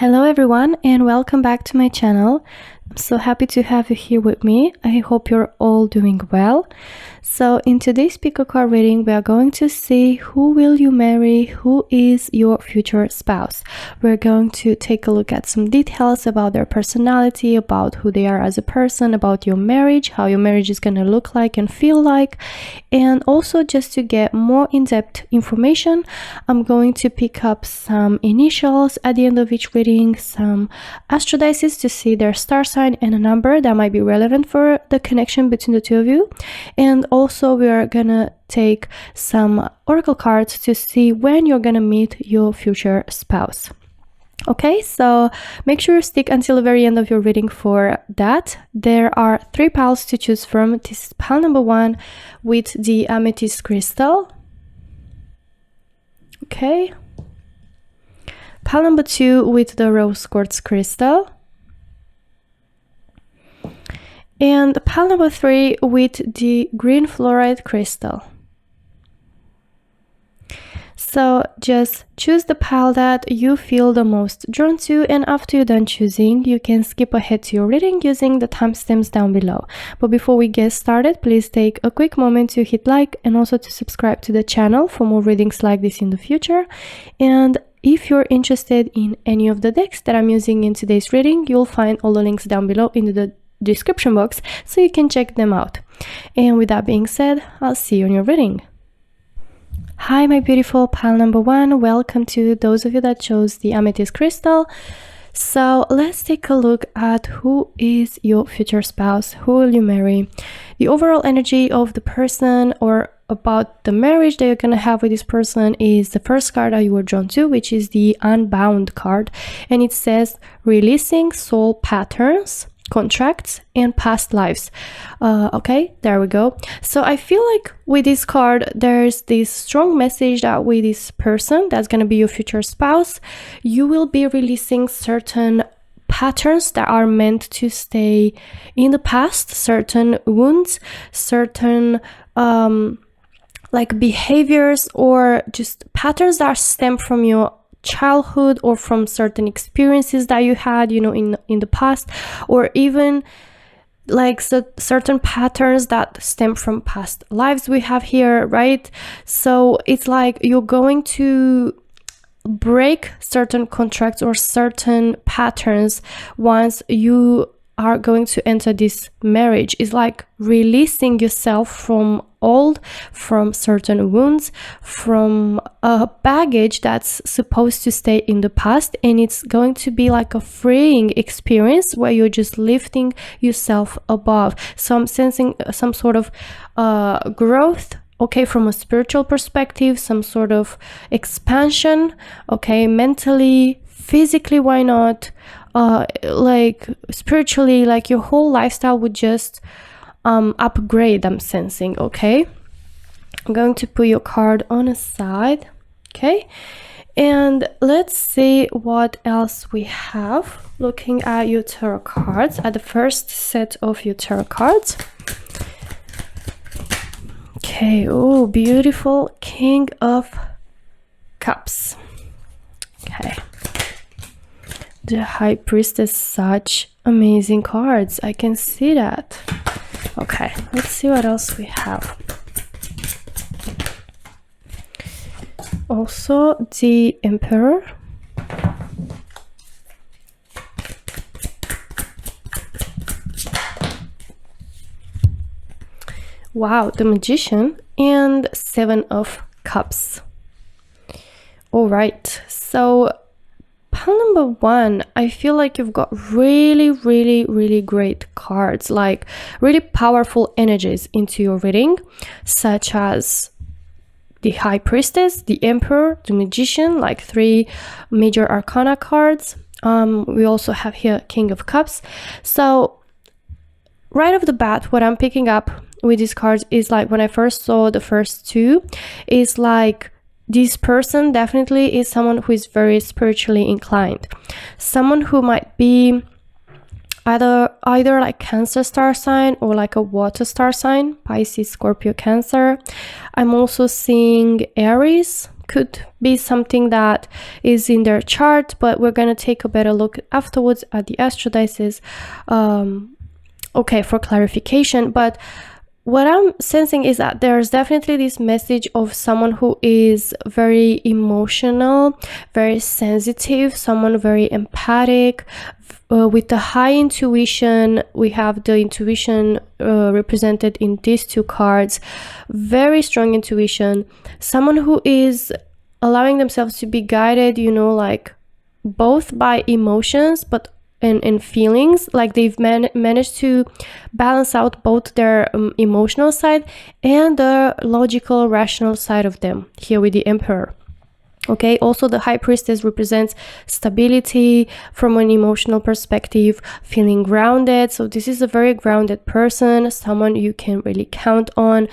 Hello everyone and welcome back to my channel. I'm so happy to have you here with me. I hope you're all doing well. So in today's pick a card reading, we are going to see who will you marry, who is your future spouse. We're going to take a look at some details about their personality, about who they are as a person, about your marriage, how your marriage is going to look like and feel like. And also just to get more in-depth information, I'm going to pick up some initials at the end of each reading, some astrodices to see their star sign and a number that might be relevant for the connection between the two of you. And also we are gonna take some oracle cards to see when you're gonna meet your future spouse. Okay, so make sure you stick until the very end of your reading for that. There are 3 piles to choose from. This is pile number 1 with the amethyst crystal. Okay. Pile number 2 with the rose quartz crystal. And pile number 3 with the green fluorite crystal. So just choose the pile that you feel the most drawn to, and after you're done choosing, you can skip ahead to your reading using the timestamps down below. But before we get started, please take a quick moment to hit like and also to subscribe to the channel for more readings like this in the future. And if you're interested in any of the decks that I'm using in today's reading, you'll find all the links down below in the description box so you can check them out. And with that being said, I'll see you in your reading. Hi my beautiful pile number 1, welcome to those of you that chose the amethyst crystal. So let's take a look at who is your future spouse, who will you marry, the overall energy of the person or about the marriage that you're gonna have with this person is the first card that you were drawn to, which is the Unbound card, and it says releasing soul patterns, contracts and past lives. Okay, there we go. So I feel like with this card there's this strong message that with this person that's going to be your future spouse, you will be releasing certain patterns that are meant to stay in the past, certain wounds, certain like behaviors or just patterns that stem from your childhood or from certain experiences that you had, you know, in the past, or even like certain patterns that stem from past lives we have here, right? So it's like you're going to break certain contracts or certain patterns once you are going to enter this marriage. Is like releasing yourself from from certain wounds, from a baggage that's supposed to stay in the past, and it's going to be like a freeing experience where you're just lifting yourself above. So I'm sensing some sort of growth, okay, from a spiritual perspective, some sort of expansion, okay, mentally, physically, why not, like spiritually, like your whole lifestyle would just upgrade, I'm sensing. Okay, I'm going to put your card on a side. Okay, and let's see what else we have. Looking at your tarot cards, at the first set of your tarot cards. Okay, oh, beautiful King of Cups. Okay, the High Priestess, such amazing cards, I can see that. Okay, let's see what else we have. Also the Emperor. Wow, the Magician and 7 of Cups. All right, so pile number 1, I feel like you've got really great cards, like really powerful energies into your reading, such as the High Priestess, the Emperor, the Magician, like 3 major arcana cards. We also have here King of Cups. So right off the bat, what I'm picking up with these cards is like, when I first saw the first 2, is like this person definitely is someone who is very spiritually inclined, someone who might be either like Cancer star sign or like a water star sign, Pisces, Scorpio, Cancer. I'm also seeing Aries, could be something that is in their chart, but we're going to take a better look afterwards at the astrodices, okay, for clarification. But what I'm sensing is that there's definitely this message of someone who is very emotional, very sensitive, someone very empathic, with the high intuition. We have the intuition represented in these two cards. Very strong intuition. Someone who is allowing themselves to be guided, you know, like both by emotions, but and feelings. Like they've managed to balance out both their emotional side and the logical, rational side of them here with the Emperor. Okay, also the High Priestess represents stability from an emotional perspective, feeling grounded. So this is a very grounded person, someone you can really count on,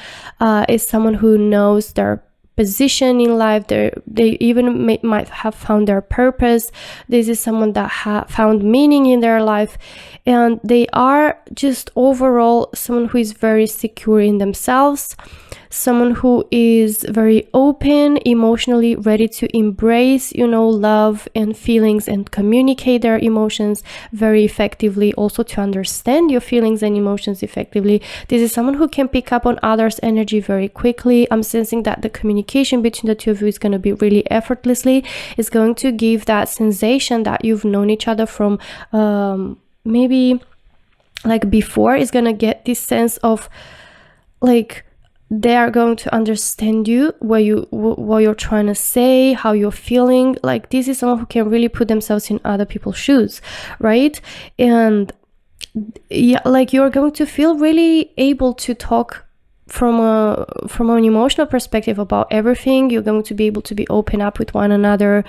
is someone who knows their position in life. They even might have found their purpose. This is someone that found meaning in their life, and they are just overall someone who is very secure in themselves, someone who is very open, emotionally ready to embrace, you know, love and feelings and communicate their emotions very effectively, also to understand your feelings and emotions effectively. This is someone who can pick up on others' energy very quickly. I'm sensing that the communication between the two of you is going to be really effortlessly. It's going to give that sensation that you've known each other from maybe like before. Is going to get this sense of like they are going to understand you, what you're trying to say, how you're feeling. Like this is someone who can really put themselves in other people's shoes, right? And yeah, like you're going to feel really able to talk from an emotional perspective about everything. You're going to be able to be open up with one another.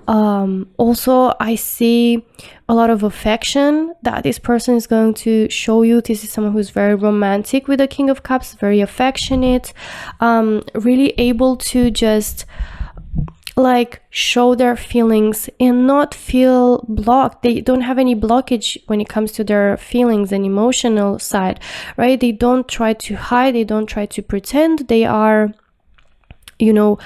Also, I see a lot of affection that this person is going to show you. This is someone who's very romantic with the King of Cups, very affectionate, really able to just like show their feelings and not feel blocked. They don't have any blockage when it comes to their feelings and emotional side, right? They don't try to hide, they don't try to pretend. They are, you know,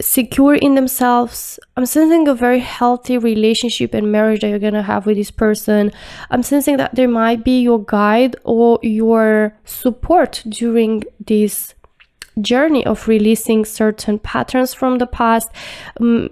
secure in themselves. I'm sensing a very healthy relationship and marriage that you're gonna have with this person. I'm sensing that there might be your guide or your support during this journey of releasing certain patterns from the past.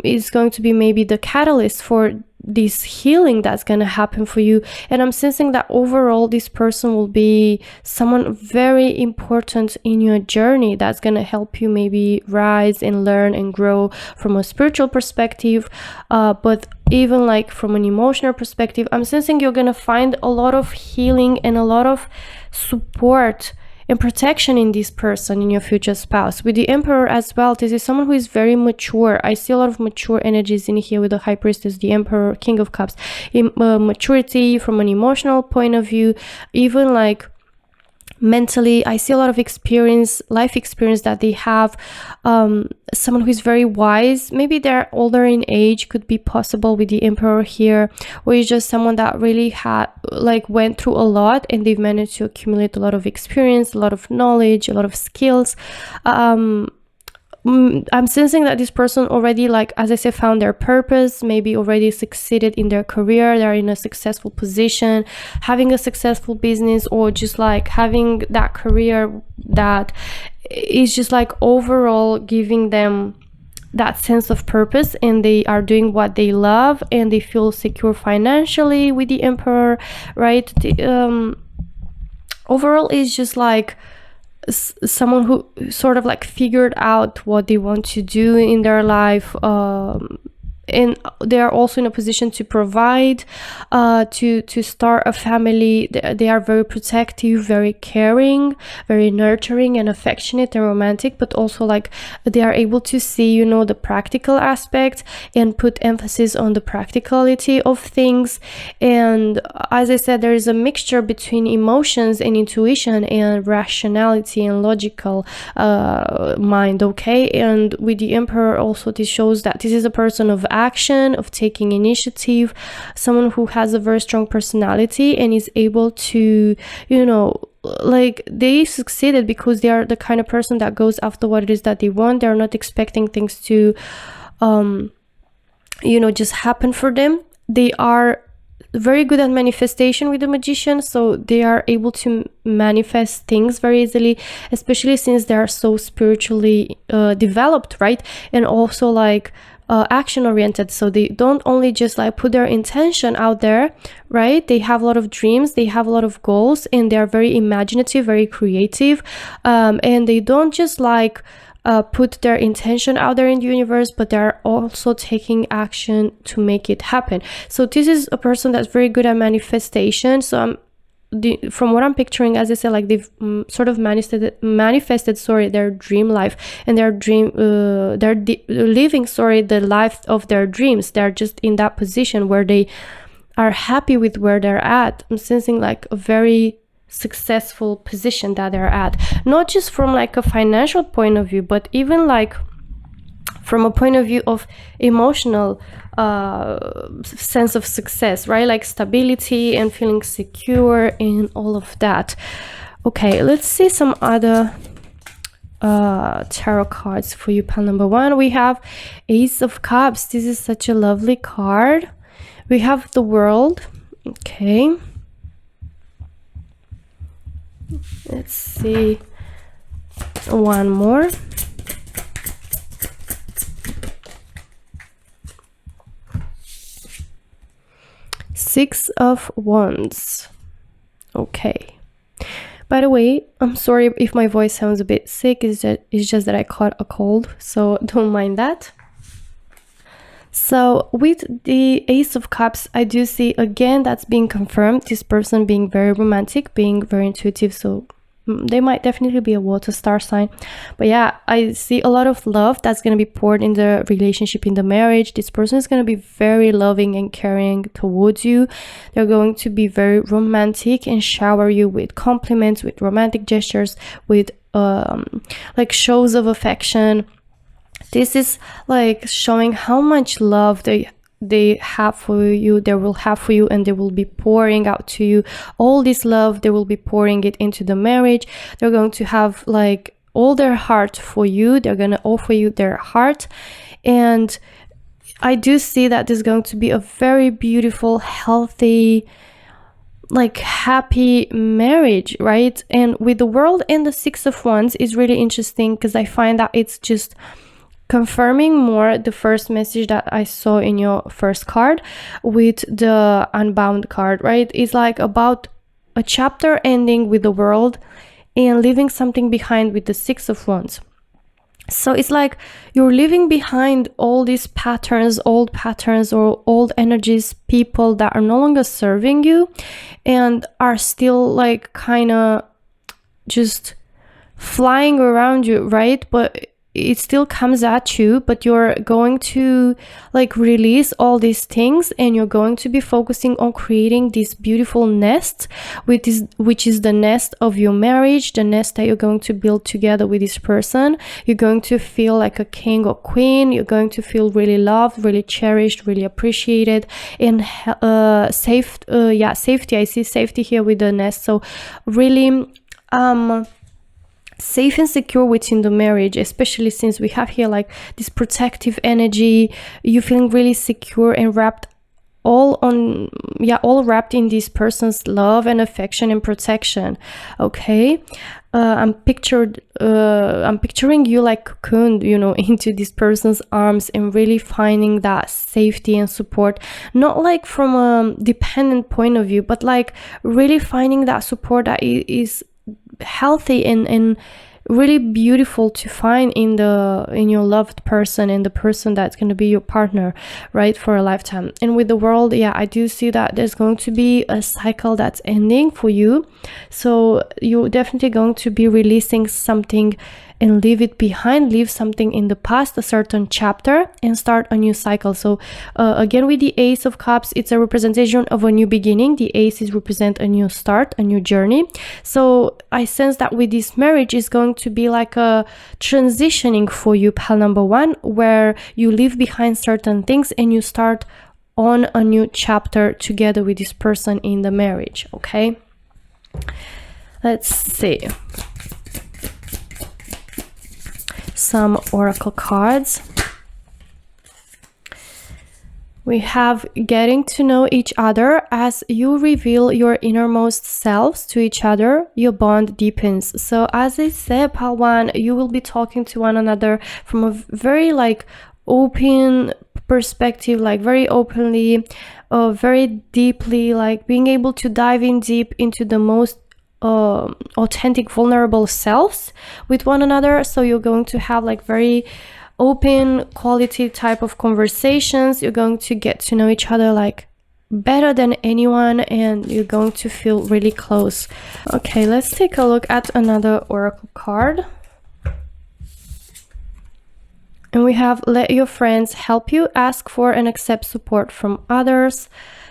Is going to be maybe the catalyst for this healing that's going to happen for you. And I'm sensing that overall this person will be someone very important in your journey that's going to help you maybe rise and learn and grow from a spiritual perspective, but even like from an emotional perspective. I'm sensing you're going to find a lot of healing and a lot of support and protection in this person, in your future spouse. With the Emperor as well, this is someone who is very mature. I see a lot of mature energies in here with the High Priestess, the Emperor, King of Cups. Maturity from an emotional point of view, even like mentally. I see a lot of experience, life experience that they have. Someone who is very wise. Maybe they're older in age, could be possible with the Emperor here, or is just someone that really had like went through a lot and they've managed to accumulate a lot of experience, a lot of knowledge, a lot of skills. I'm sensing that this person already, like as I said, found their purpose, maybe already succeeded in their career. They're in a successful position, having a successful business, or just like having that career that is just like overall giving them that sense of purpose, and they are doing what they love and they feel secure financially with the Emperor, right? Overall is just like someone who sort of like figured out what they want to do in their life, and they are also in a position to provide, to start a family. They are very protective, very caring, very nurturing and affectionate and romantic, but also like they are able to see, you know, the practical aspect and put emphasis on the practicality of things. And as I said, there is a mixture between emotions and intuition and rationality and logical mind, okay? And with the Emperor also, this shows that this is a person of action, of taking initiative, someone who has a very strong personality and is able to, you know, like they succeeded because they are the kind of person that goes after what it is that they want. They're not expecting things to just happen for them. They are very good at manifestation with the Magician, so they are able to manifest things very easily, especially since they are so spiritually developed, right? And also like action oriented, so they don't only just like put their intention out there, right? They have a lot of dreams, they have a lot of goals, and they're very imaginative, very creative, and they don't just like put their intention out there in the universe, but they're also taking action to make it happen. So this is a person that's very good at manifestation. So from what I'm picturing, as I said, like they've sort of manifested their dream life, and they're living the life of their dreams. They're just in that position where they are happy with where they're at. I'm sensing like a very successful position that they're at, not just from like a financial point of view, but even like from a point of view of emotional sense of success, right? Like stability and feeling secure and all of that. Okay, let's see some other tarot cards for you. Pile number 1, we have Ace of Cups. This is such a lovely card. We have the World. Okay, let's see one more. Six of Wands. Okay. By the way, I'm sorry if my voice sounds a bit sick. It's just that I caught a cold, so don't mind that. So with the Ace of Cups, I do see again that's being confirmed. This person being very romantic, being very intuitive. So they might definitely be a water star sign. But yeah, I see a lot of love that's going to be poured in the relationship, in the marriage. This person is going to be very loving and caring towards you. They're going to be very romantic and shower you with compliments, with romantic gestures, with like shows of affection. This is like showing how much love they have for you, they will have for you, and they will be pouring out to you all this love. They will be pouring it into the marriage. They're going to have like all their heart for you. They're going to offer you their heart. And I do see that there's going to be a very beautiful, healthy, like happy marriage, right? And with the World and the Six of Wands is really interesting, because I find that it's just confirming more the first message that I saw in your first card with the Unbound card, right? It's like about a chapter ending with the World and leaving something behind with the Six of Wands. So it's like you're leaving behind all these patterns, old patterns or old energies, people that are no longer serving you and are still like kind of just flying around you, right? But it still comes at you, but you're going to like release all these things, and you're going to be focusing on creating this beautiful nest, which is the nest of your marriage, the nest that you're going to build together with this person. You're going to feel like a king or queen. You're going to feel really loved, really cherished, really appreciated, and safety. I see safety here with the nest. So really safe and secure within the marriage, especially since we have here like this protective energy. You feeling really secure and wrapped all wrapped in this person's love and affection and protection. Okay, I'm picturing you like cocooned, into this person's arms and really finding that safety and support, not like from a dependent point of view, but like really finding that support that is healthy and really beautiful to find in your loved person and the person that's going to be your partner, right, for a lifetime. And with the World, I do see that there's going to be a cycle that's ending for you. So you're definitely going to be releasing something and leave it behind, leave something in the past, a certain chapter, and start a new cycle. So again, with the Ace of Cups, it's a representation of a new beginning. The Ace is represent a new start, a new journey. So I sense that with this marriage is going to be like a transitioning for you, pile number 1, where you leave behind certain things and you start on a new chapter together with this person in the marriage. Okay. Let's see. Some oracle cards. We have getting to know each other. As you reveal your innermost selves to each other, your bond deepens. So as I said, pile one, you will be talking to one another from a very like open perspective, like very openly, very deeply, like being able to dive in deep into the most authentic, vulnerable selves with one another. So you're going to have like very open quality type of conversations. You're going to get to know each other like better than anyone, and you're going to feel really close. Okay, let's take a look at another oracle card. And we have let your friends help you, ask for and accept support from others.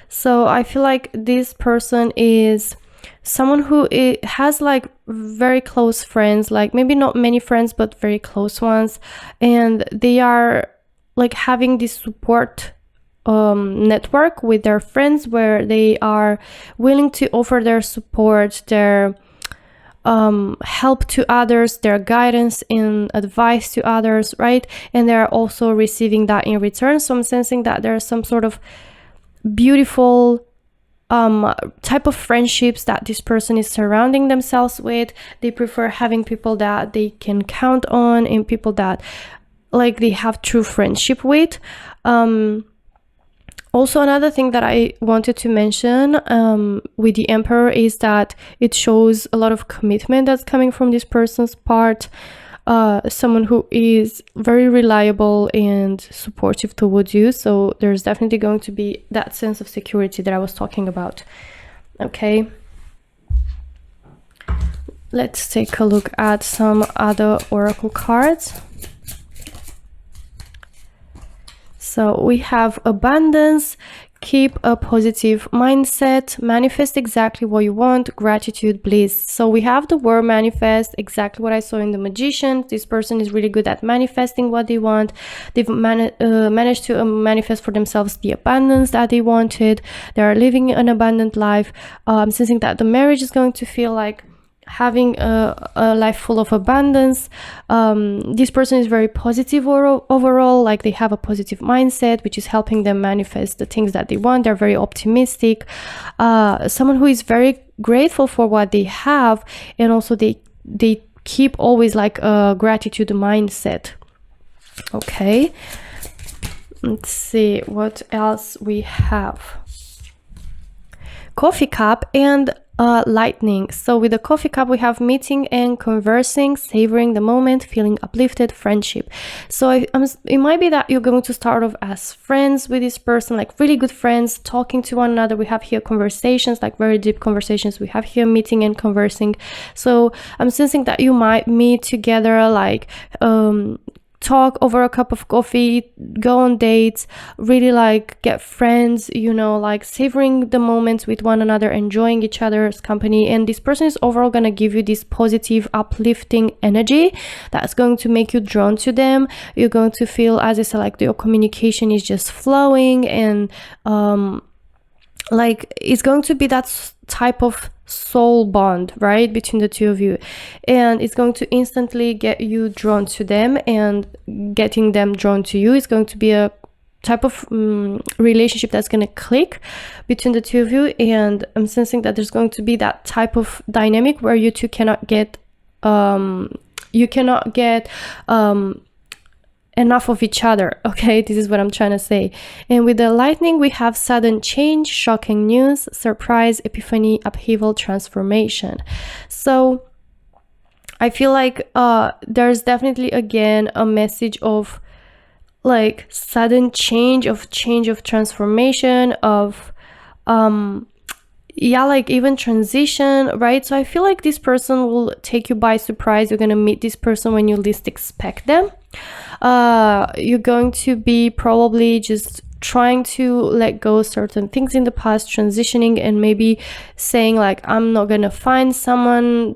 So I feel like this person is someone who has like very close friends, like maybe not many friends, but very close ones. And they are like having this support network with their friends where they are willing to offer their support, their help to others, their guidance and advice to others, right? And they're also receiving that in return. So I'm sensing that there's some sort of beautiful type of friendships that this person is surrounding themselves with. They prefer having people that they can count on and people that like they have true friendship with. Also, another thing that I wanted to mention with the Emperor is that it shows a lot of commitment that's coming from this person's part. Someone who is very reliable and supportive towards you. So there's definitely going to be that sense of security that I was talking about. Okay. Let's take a look at some other oracle cards. So we have abundance, keep a positive mindset, manifest exactly what you want, gratitude, bliss. So we have the word manifest, exactly what I saw in the Magician. This person is really good at manifesting what they want. They've managed to manifest for themselves the abundance that they wanted. They are living an abundant life. I'm sensing that the marriage is going to feel like having a life full of abundance. This person is very positive overall, like they have a positive mindset, which is helping them manifest the things that they want. They're very optimistic. Someone who is very grateful for what they have, and also they keep always like a gratitude mindset. Okay, let's see what else we have. Coffee cup and lightning. So with the coffee cup we have meeting and conversing, savoring the moment, feeling uplifted, friendship. So it might be that you're going to start off as friends with this person, like really good friends, talking to one another. We have here conversations, like very deep conversations. We have here meeting and conversing. So I'm sensing that you might meet together, like talk over a cup of coffee, go on dates, really like get friends, you know, like savoring the moments with one another, enjoying each other's company. And this person is overall going to give you this positive, uplifting energy that's going to make you drawn to them. You're going to feel, as I said, like your communication is just flowing, and like it's going to be that type of soul bond, right, between the two of you, and it's going to instantly get you drawn to them, and getting them drawn to you is going to be a type of relationship that's going to click between the two of you. And I'm sensing that there's going to be that type of dynamic where you two cannot get enough of each other. Okay, this is what I'm trying to say. And with the lightning we have sudden change, shocking news, surprise, epiphany, upheaval, transformation. So I feel like there's definitely again a message of like sudden change of transformation, of like even transition, right? So I feel like this person will take you by surprise. You're gonna meet this person when you least expect them. You're going to be probably just trying to let go of certain things in the past, transitioning, and maybe saying like, I'm not gonna find someone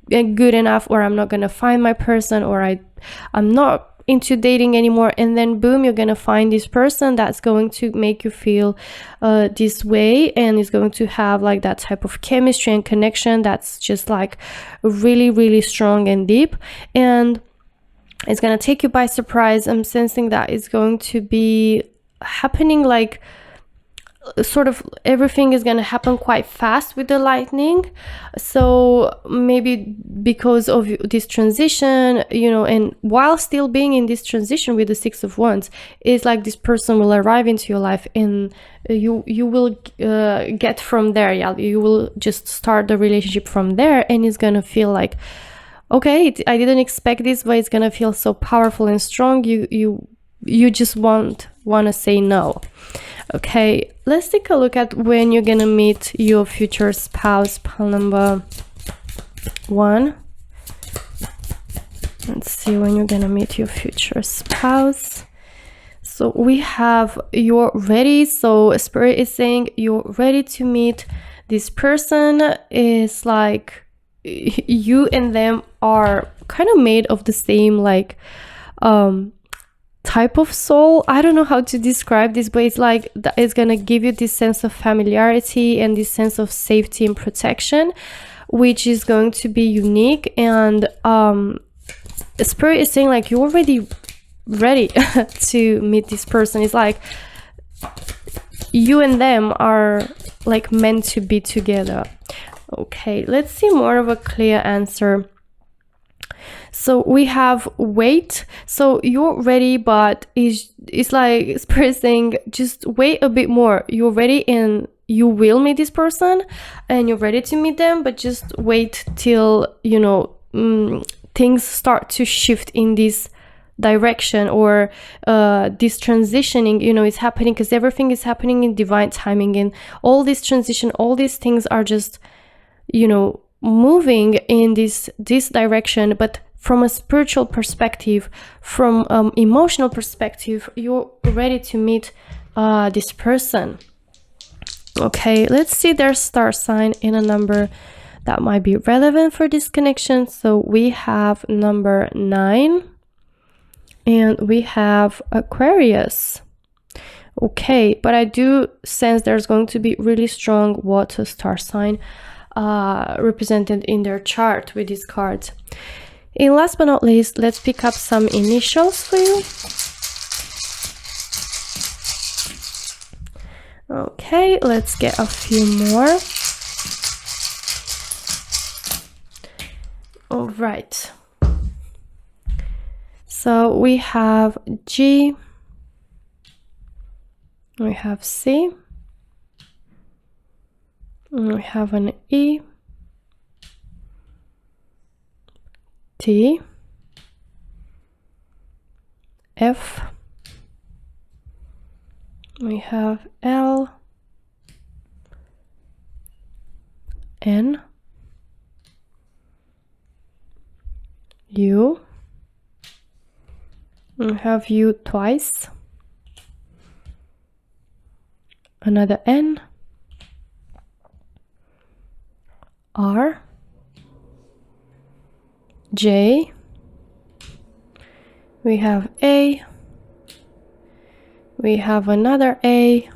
good enough, or I'm not gonna find my person, or I'm not into dating anymore, and then boom, you're gonna find this person that's going to make you feel this way, and is going to have like that type of chemistry and connection that's just like really, really strong and deep, and it's gonna take you by surprise. I'm sensing that it's going to be happening like sort of everything is going to happen quite fast with the lightning. So maybe because of this transition, you know, and while still being in this transition with the Six of Wands, it's like this person will arrive into your life, and you will get from there. Yeah, you will just start the relationship from there, and it's going to feel like, okay, I didn't expect this, but it's going to feel so powerful and strong. You just want to say no. Okay, let's take a look at when you're gonna meet your future spouse, pile number 1. Let's see when you're gonna meet your future spouse. So we have you're ready. So Spirit is saying you're ready to meet this person. Is like you and them are kind of made of the same like type of soul. I don't know how to describe this, but it's like it's gonna give you this sense of familiarity and this sense of safety and protection, which is going to be unique. And Spirit is saying like you're already ready to meet this person. It's like you and them are like meant to be together. Okay, let's see more of a clear answer. So we have wait. So you're ready, but it's like Spirit saying just wait a bit more. You're ready and you will meet this person, and you're ready to meet them, but just wait till, you know, things start to shift in this direction, or this transitioning, you know, is happening, because everything is happening in divine timing, and all this transition, all these things are just, you know, moving in this direction. But from a spiritual perspective, from emotional perspective, you're ready to meet this person. Okay, let's see their star sign in a number that might be relevant for this connection. So we have number 9, and we have Aquarius. Okay, but I do sense there's going to be really strong water star sign represented in their chart with these cards. And last but not least, let's pick up some initials for you. Okay, let's get a few more. All right. So we have G, we have C, and we have an E, T, F, we have L, N, U, we have U twice, another N, R, J, we have A, we have another A,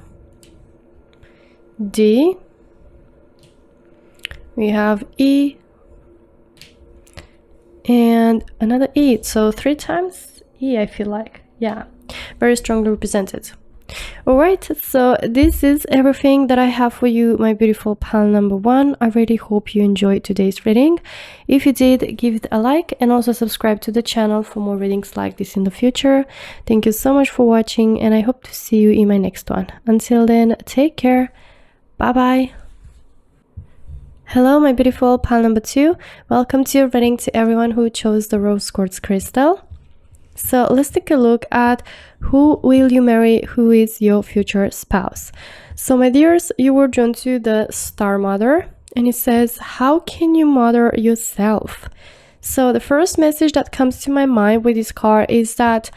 D, we have E, and another E. So 3 times E, I feel like. Yeah, very strongly represented. Alright, so this is everything that I have for you, my beautiful pile number 1. I really hope you enjoyed today's reading. If you did, give it a like, and also subscribe to the channel for more readings like this in the future. Thank you so much for watching, and I hope to see you in my next one. Until then, take care. Bye bye. Hello, my beautiful pile number 2. Welcome to your reading to everyone who chose the rose quartz crystal. So let's take a look at who will you marry, who is your future spouse. So my dears, you were drawn to the Star Mother, and it says, how can you mother yourself? So the first message that comes to my mind with this card is that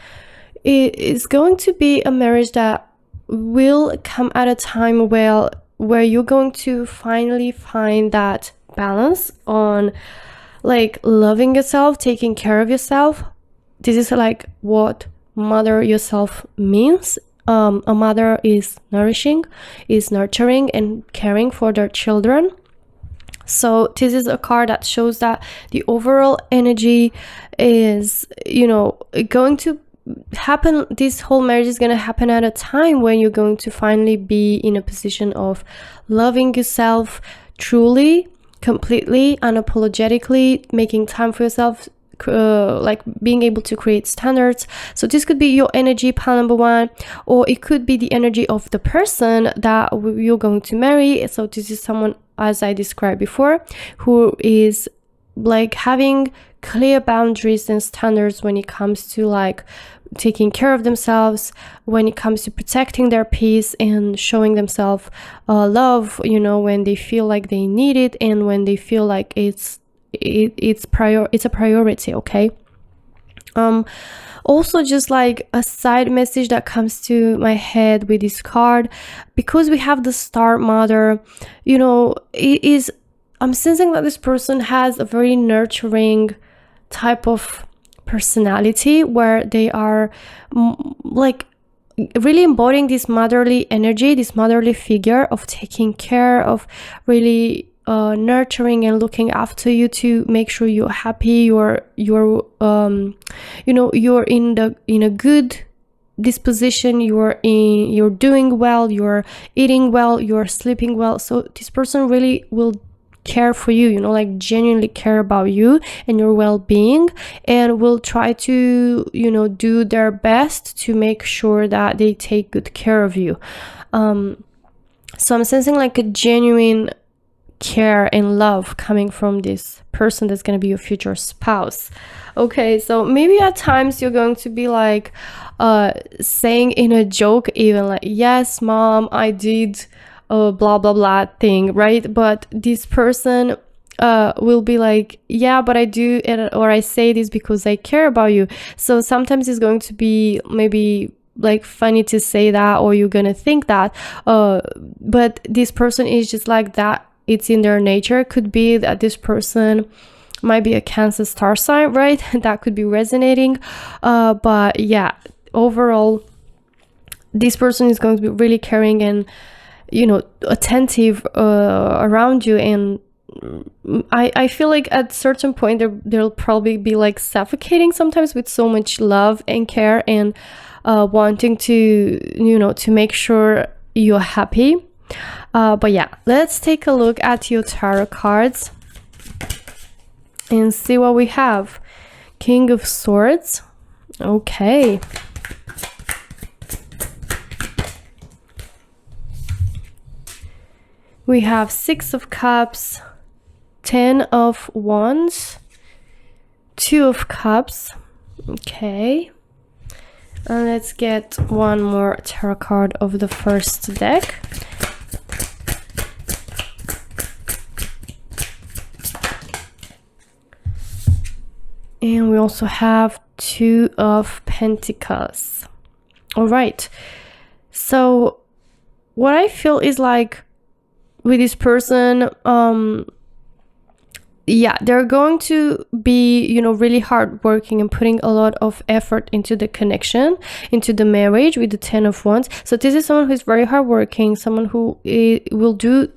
it is going to be a marriage that will come at a time where you're going to finally find that balance on like loving yourself, taking care of yourself, this is like what mother yourself means. A mother is nourishing, is nurturing and caring for their children. So this is a card that shows that the overall energy is, you know, going to happen. This whole marriage is going to happen at a time when you're going to finally be in a position of loving yourself truly, completely, unapologetically, making time for yourself, like being able to create standards. So this could be your energy, pile number one, or it could be the energy of the person that you're going to marry. So this is someone, as I described before, who is like having clear boundaries and standards when it comes to like taking care of themselves, when it comes to protecting their peace and showing themselves love, you know, when they feel like they need it and when they feel like it's a priority. Okay. Also, just like a side message that comes to my head with this card, because we have the Star Mother, you know, I'm sensing that this person has a very nurturing type of personality where they are like really embodying this motherly energy, this motherly figure of taking care of, really nurturing and looking after you to make sure you're happy, you're you know, you're in a good disposition, you're doing well, you're eating well, you're sleeping well. So this person really will care for you, you know, like genuinely care about you and your well-being, and will try to, you know, do their best to make sure that they take good care of you. So I'm sensing like a genuine care and love coming from this person that's going to be your future spouse. Okay, so maybe at times you're going to be like saying in a joke even like, yes mom, I did blah blah blah thing, right? But this person will be like, yeah, but I do it, or I say this because I care about you. So sometimes it's going to be maybe like funny to say that, or you're gonna think that, but this person is just like that. It's in their nature. It could be that this person might be a Cancer star sign, right? That could be resonating. But yeah, overall, this person is going to be really caring and, you know, attentive around you. And I feel like at certain point they'll probably be like suffocating sometimes with so much love and care and wanting to, you know, to make sure you're happy. But yeah, let's take a look at your tarot cards and see what we have. King of Swords. Okay. We have Six of Cups, 10 of Wands, 2 of Cups. Okay. And let's get one more tarot card of the first deck. And we also have 2 of Pentacles. All right. So what I feel is like with this person, yeah, they're going to be, you know, really hardworking and putting a lot of effort into the connection, into the marriage with the 10 of Wands. So this is someone who's very hardworking, someone who will do,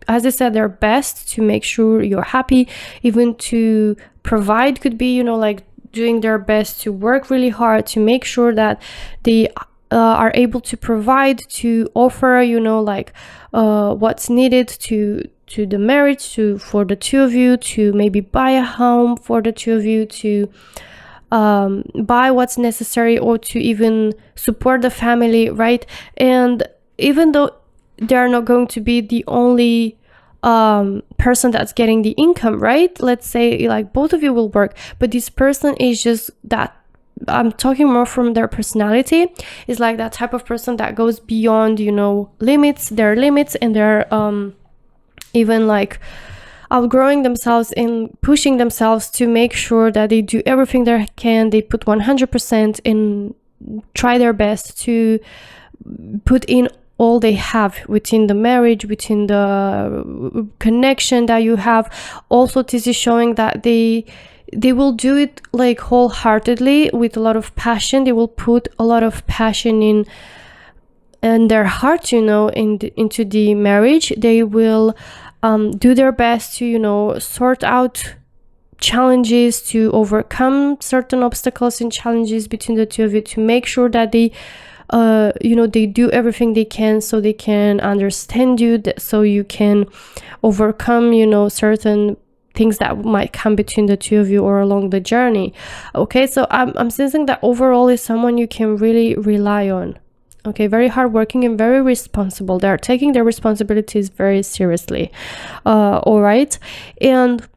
as I said, their best to make sure you're happy, even to provide. Could be, you know, like doing their best to work really hard to make sure that they are able to provide, to offer, you know, like what's needed to the marriage, for the two of you, to maybe buy a home for the two of you, to buy what's necessary, or to even support the family, right? And even though they're not going to be the only person that's getting the income, right? Let's say like both of you will work, but this person is just that, I'm talking more from their personality, is like that type of person that goes beyond, you know, their limits, and they're even like outgrowing themselves and pushing themselves to make sure that they do everything they can. They put 100% and try their best to put in all they have within the marriage, within the connection that you have. Also, this is showing that they, they will do it like wholeheartedly with a lot of passion. They will put a lot of passion in and their heart, into the marriage. They will do their best to, sort out challenges, to overcome certain obstacles and challenges between the two of you, to make sure that they they do everything they can so they can understand you, so you can overcome, certain things that might come between the two of you or along the journey. Okay, so I'm sensing that overall is someone you can really rely on. Okay, very hardworking and very responsible. They're taking their responsibilities very seriously. All right. And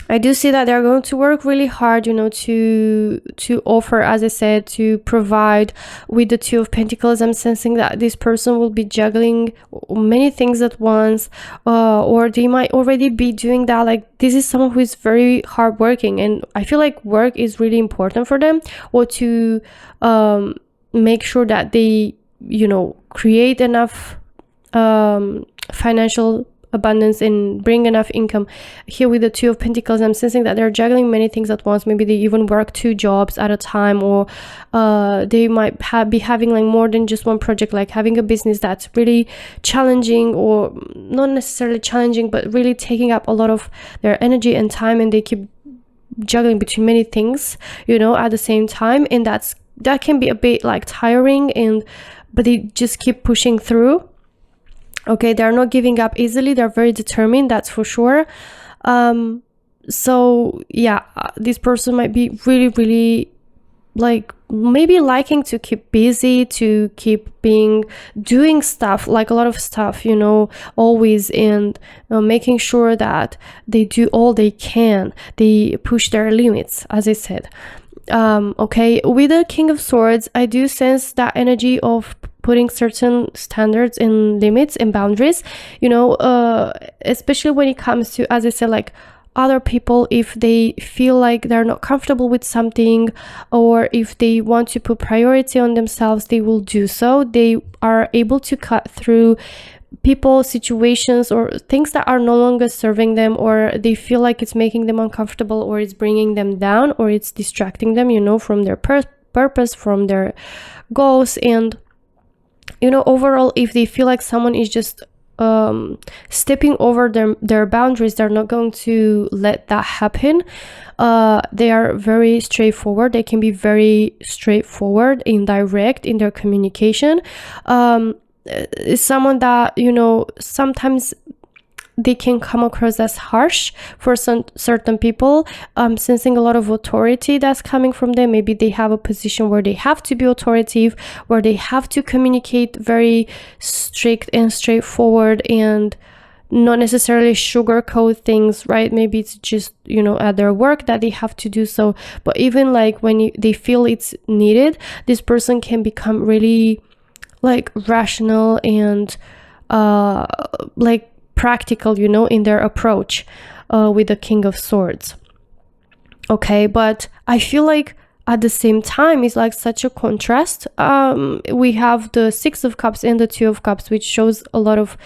I do see that they're going to work really hard, to offer, as I said, to provide. With the Two of Pentacles, I'm sensing that this person will be juggling many things at once, or they might already be doing that. Like, this is someone who is very hardworking, and I feel like work is really important for them, or to make sure that they, create enough financial abundance and bring enough income. Here with the Two of Pentacles, I'm sensing that they're juggling many things at once. Maybe they even work 2 jobs at a time, or they might be having like more than just one project, like having a business that's really challenging, or not necessarily challenging, but really taking up a lot of their energy and time, and they keep juggling between many things, at the same time, and that can be a bit like tiring, but they just keep pushing through. Okay, they're not giving up easily. They're very determined, that's for sure. So yeah, this person might be really, really like maybe liking to keep busy, to keep doing stuff, like a lot of stuff, always, and making sure that they do all they can. They push their limits, as I said. Okay, with the King of Swords, I do sense that energy of putting certain standards and limits and boundaries, especially when it comes to, as I said, like other people. If they feel like they're not comfortable with something, or if they want to put priority on themselves, they will do so. They are able to cut through people, situations, or things that are no longer serving them, or they feel like it's making them uncomfortable, or it's bringing them down, or it's distracting them, from their purpose, from their goals. And overall, if they feel like someone is just stepping over their boundaries, they're not going to let that happen. They are very straightforward. They can be very straightforward and direct in their communication. Is someone that, sometimes they can come across as harsh for some certain people. I'm sensing a lot of authority that's coming from them. Maybe they have a position where they have to be authoritative, where they have to communicate very strict and straightforward, and not necessarily sugarcoat things, right? Maybe it's just, at their work that they have to do so. But even like when they feel it's needed, this person can become really like rational and like practical, in their approach with the King of Swords. Okay, but I feel like at the same time it's like such a contrast. We have the Six of Cups and the Two of Cups, which shows a lot of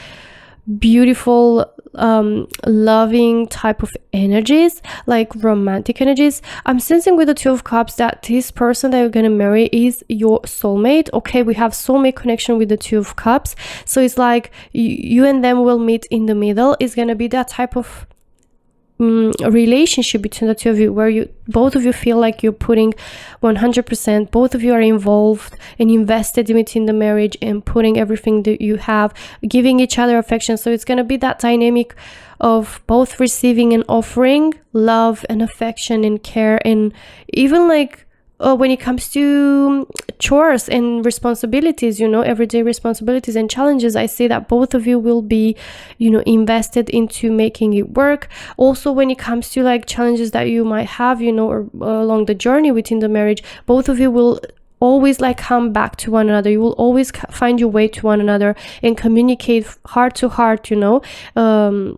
beautiful loving type of energies, like romantic energies. I'm sensing with the Two of Cups that this person that you're gonna marry is your soulmate. Okay, we have soulmate connection with the Two of Cups, so it's like you and them will meet in the middle. It's gonna be that type of relationship between the two of you, where both of you feel like you're putting 100%, both of you are involved and invested within the marriage and putting everything that you have, giving each other affection. So it's going to be that dynamic of both receiving and offering love and affection and care, and even like when it comes to chores and responsibilities, everyday responsibilities and challenges, I see that both of you will be, invested into making it work. Also, when it comes to like challenges that you might have, or along the journey within the marriage, both of you will always like come back to one another. You will always find your way to one another and communicate heart to heart, and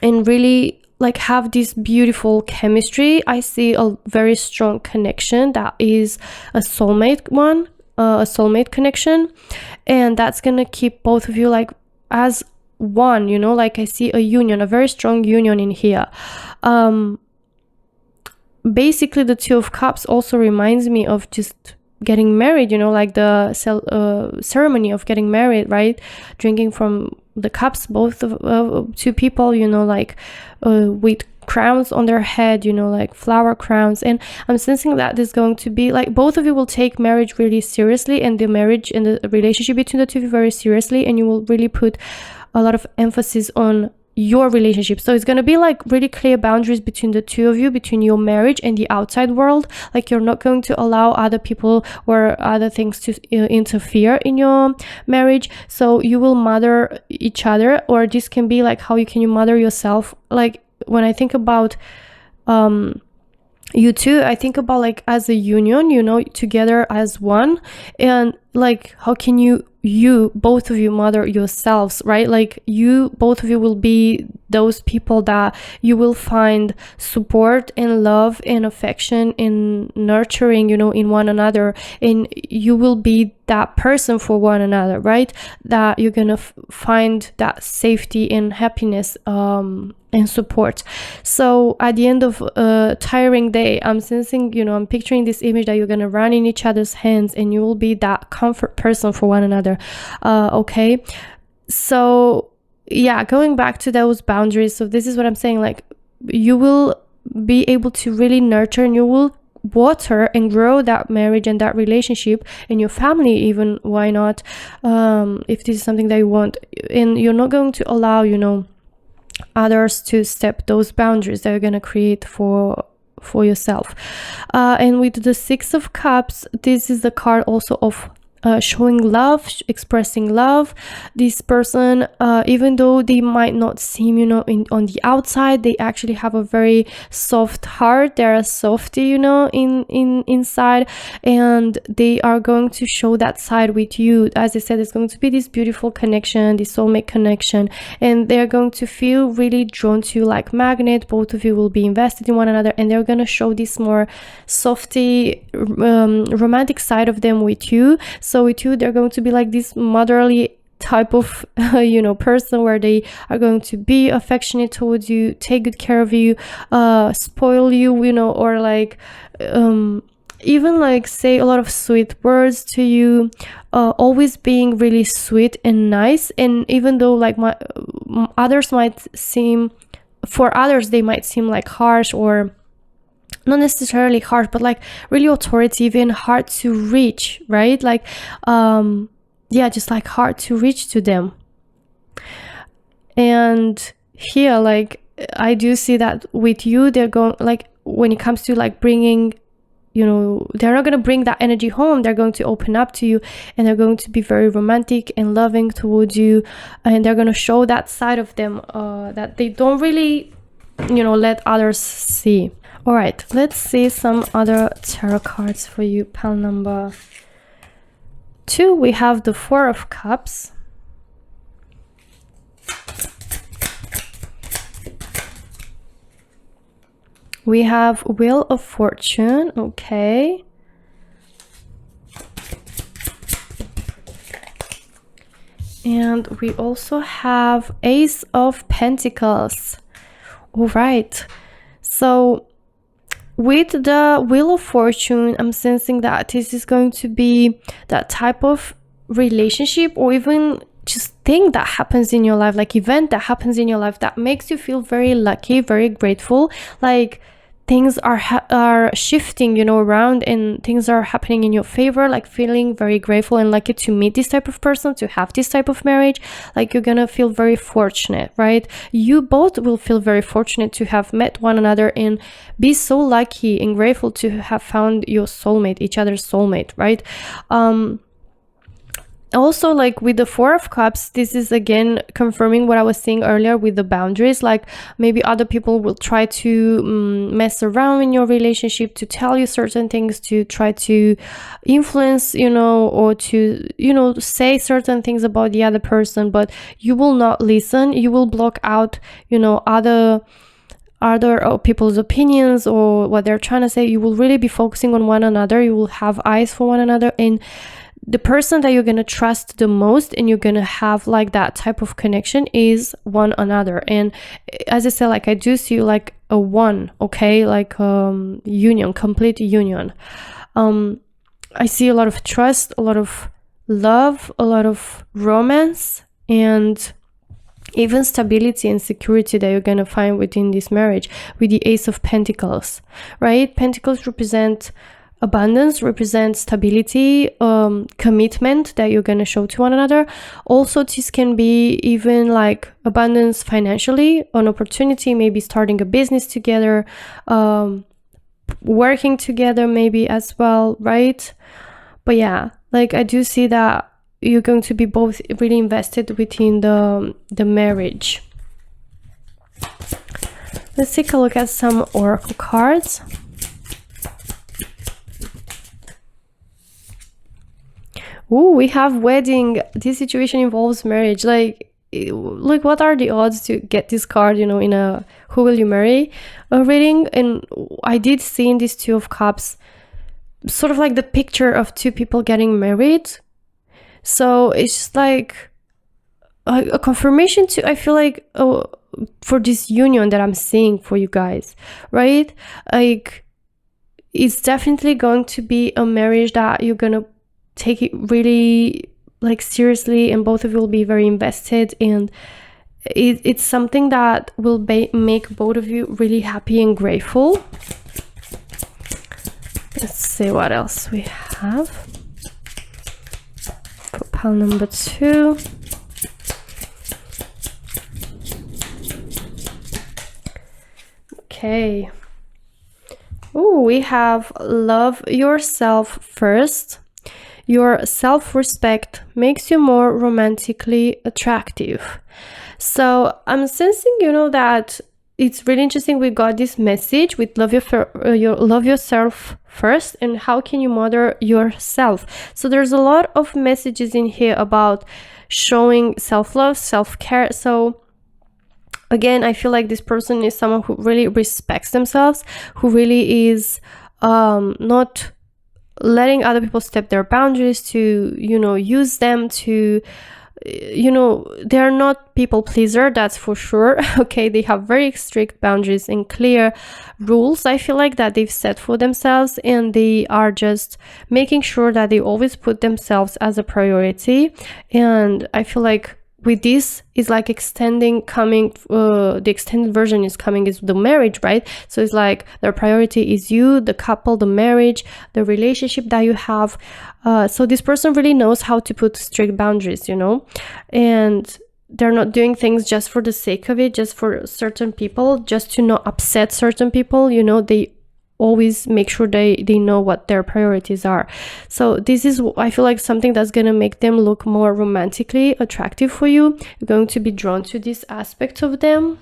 really like have this beautiful chemistry. I see a very strong connection that is a soulmate connection, and that's gonna keep both of you like as one, like I see a union, a very strong union in here. basically the Two of Cups also reminds me of just getting married, you know, like the ceremony of getting married, right? Drinking from the cups, both of two people, you know, like with crowns on their head, you know, like flower crowns. And I'm sensing that there's going to be like both of you will take marriage really seriously, and the marriage and the relationship between the two of you very seriously, and you will really put a lot of emphasis on your relationship. So it's going to be like really clear boundaries between the two of you, between your marriage and the outside world. Like you're not going to allow other people or other things to interfere in your marriage. So you will mother each other, or this can be like how you mother yourself. Like when I think about you two, I think about like as a union, you know, together as one. And like how can you both of you mother yourselves, right? Like you both of you will be those people that you will find support and love and affection and nurturing, you know, in one another, and you will be that person for one another, right? That you're gonna find that safety and happiness and support. So at the end of a tiring day, I'm sensing, you know, I'm picturing this image that you're gonna run in each other's hands, and you will be that comfort person for one another. Okay, so yeah, going back to those boundaries, so this is what I'm saying, like you will be able to really nurture, and you will water and grow that marriage and that relationship and your family even, why not, if this is something that you want. And you're not going to allow, you know, others to step those boundaries that you're going to create for yourself. And with the Six of Cups, this is the card also of showing love, expressing love. This person, even though they might not seem, you know, on the outside, they actually have a very soft heart. They're a softie, you know, inside, and they are going to show that side with you. As I said, it's going to be this beautiful connection, this soulmate connection, and they're going to feel really drawn to you like magnet. Both of you will be invested in one another, and they're going to show this more softy, romantic side of them with you. So with you, they're going to be like this motherly type of you know, person, where they are going to be affectionate towards you, take good care of you, spoil you, you know, or like even like say a lot of sweet words to you, always being really sweet and nice. And even though like others might seem, for others they might seem like harsh, or not necessarily harsh, but like really authoritative and hard to reach, right? Like yeah, just like hard to reach to them. And here, like I do see that with you, they're going, like when it comes to like bringing, you know, they're not going to bring that energy home. They're going to open up to you, and they're going to be very romantic and loving towards you, and they're going to show that side of them that they don't really, you know, let others see. All right, let's see some other tarot cards for you. Pile number 2, we have the Four of Cups. We have Wheel of Fortune, okay. And we also have Ace of Pentacles. All right, so with the Wheel of Fortune, I'm sensing that this is going to be that type of relationship, or even just thing that happens in your life, like event that happens in your life that makes you feel very lucky, very grateful. Like things are shifting, you know, around, and things are happening in your favor, like feeling very grateful and lucky to meet this type of person, to have this type of marriage. Like you're gonna feel very fortunate, right? You both will feel very fortunate to have met one another and be so lucky and grateful to have found your soulmate, each other's soulmate, right? Also, like with the Four of Cups, this is again confirming what I was saying earlier with the boundaries. Like maybe other people will try to mess around in your relationship, to tell you certain things, to try to influence, you know, or to, you know, say certain things about the other person, but you will not listen. You will block out, you know, other people's opinions or what they're trying to say. You will really be focusing on one another. You will have eyes for one another, and the person that you're going to trust the most and you're going to have like that type of connection is one another. And as I said, like I do see you like a one, okay, like union, complete union. I see a lot of trust, a lot of love, a lot of romance, and even stability and security that you're gonna find within this marriage with the Ace of Pentacles, right? Pentacles represent abundance, represent stability, commitment that you're gonna show to one another. Also, this can be even like abundance financially, an opportunity, maybe starting a business together, working together maybe as well, right? But yeah, like I do see that you're going to be both really invested within the marriage. Let's take a look at some oracle cards. Ooh, we have wedding. This situation involves marriage. Like what are the odds to get this card, you know, in a who will you marry reading? And I did see in this Two of Cups sort of like the picture of two people getting married. So it's just like a confirmation to, I feel like, for this union that I'm seeing for you guys, right? Like it's definitely going to be a marriage that you're gonna take it really like seriously, and both of you will be very invested, and it's something that will make both of you really happy and grateful. Let's see what else we have for pile number 2. Okay. Oh, we have love yourself first. Your self-respect makes you more romantically attractive. So I'm sensing, you know, that it's really interesting. We got this message with love yourself first, and how can you mother yourself. So there's a lot of messages in here about showing self-love, self-care. So again, I feel like this person is someone who really respects themselves, who really is not letting other people step their boundaries, to, you know, use them to, you know, they're not people pleaser, that's for sure. Okay, they have very strict boundaries and clear rules, I feel like, that they've set for themselves, and they are just making sure that they always put themselves as a priority. And I feel like with this is like extending, coming, the extended version is coming is the marriage, right? So it's like their priority is you, the couple, the marriage, the relationship that you have. So this person really knows how to put strict boundaries, you know, and they're not doing things just for the sake of it, just for certain people, just to not upset certain people, you know. They always make sure they know what their priorities are. So this is, I feel like, something that's going to make them look more romantically attractive for you. You're going to be drawn to this aspect of them,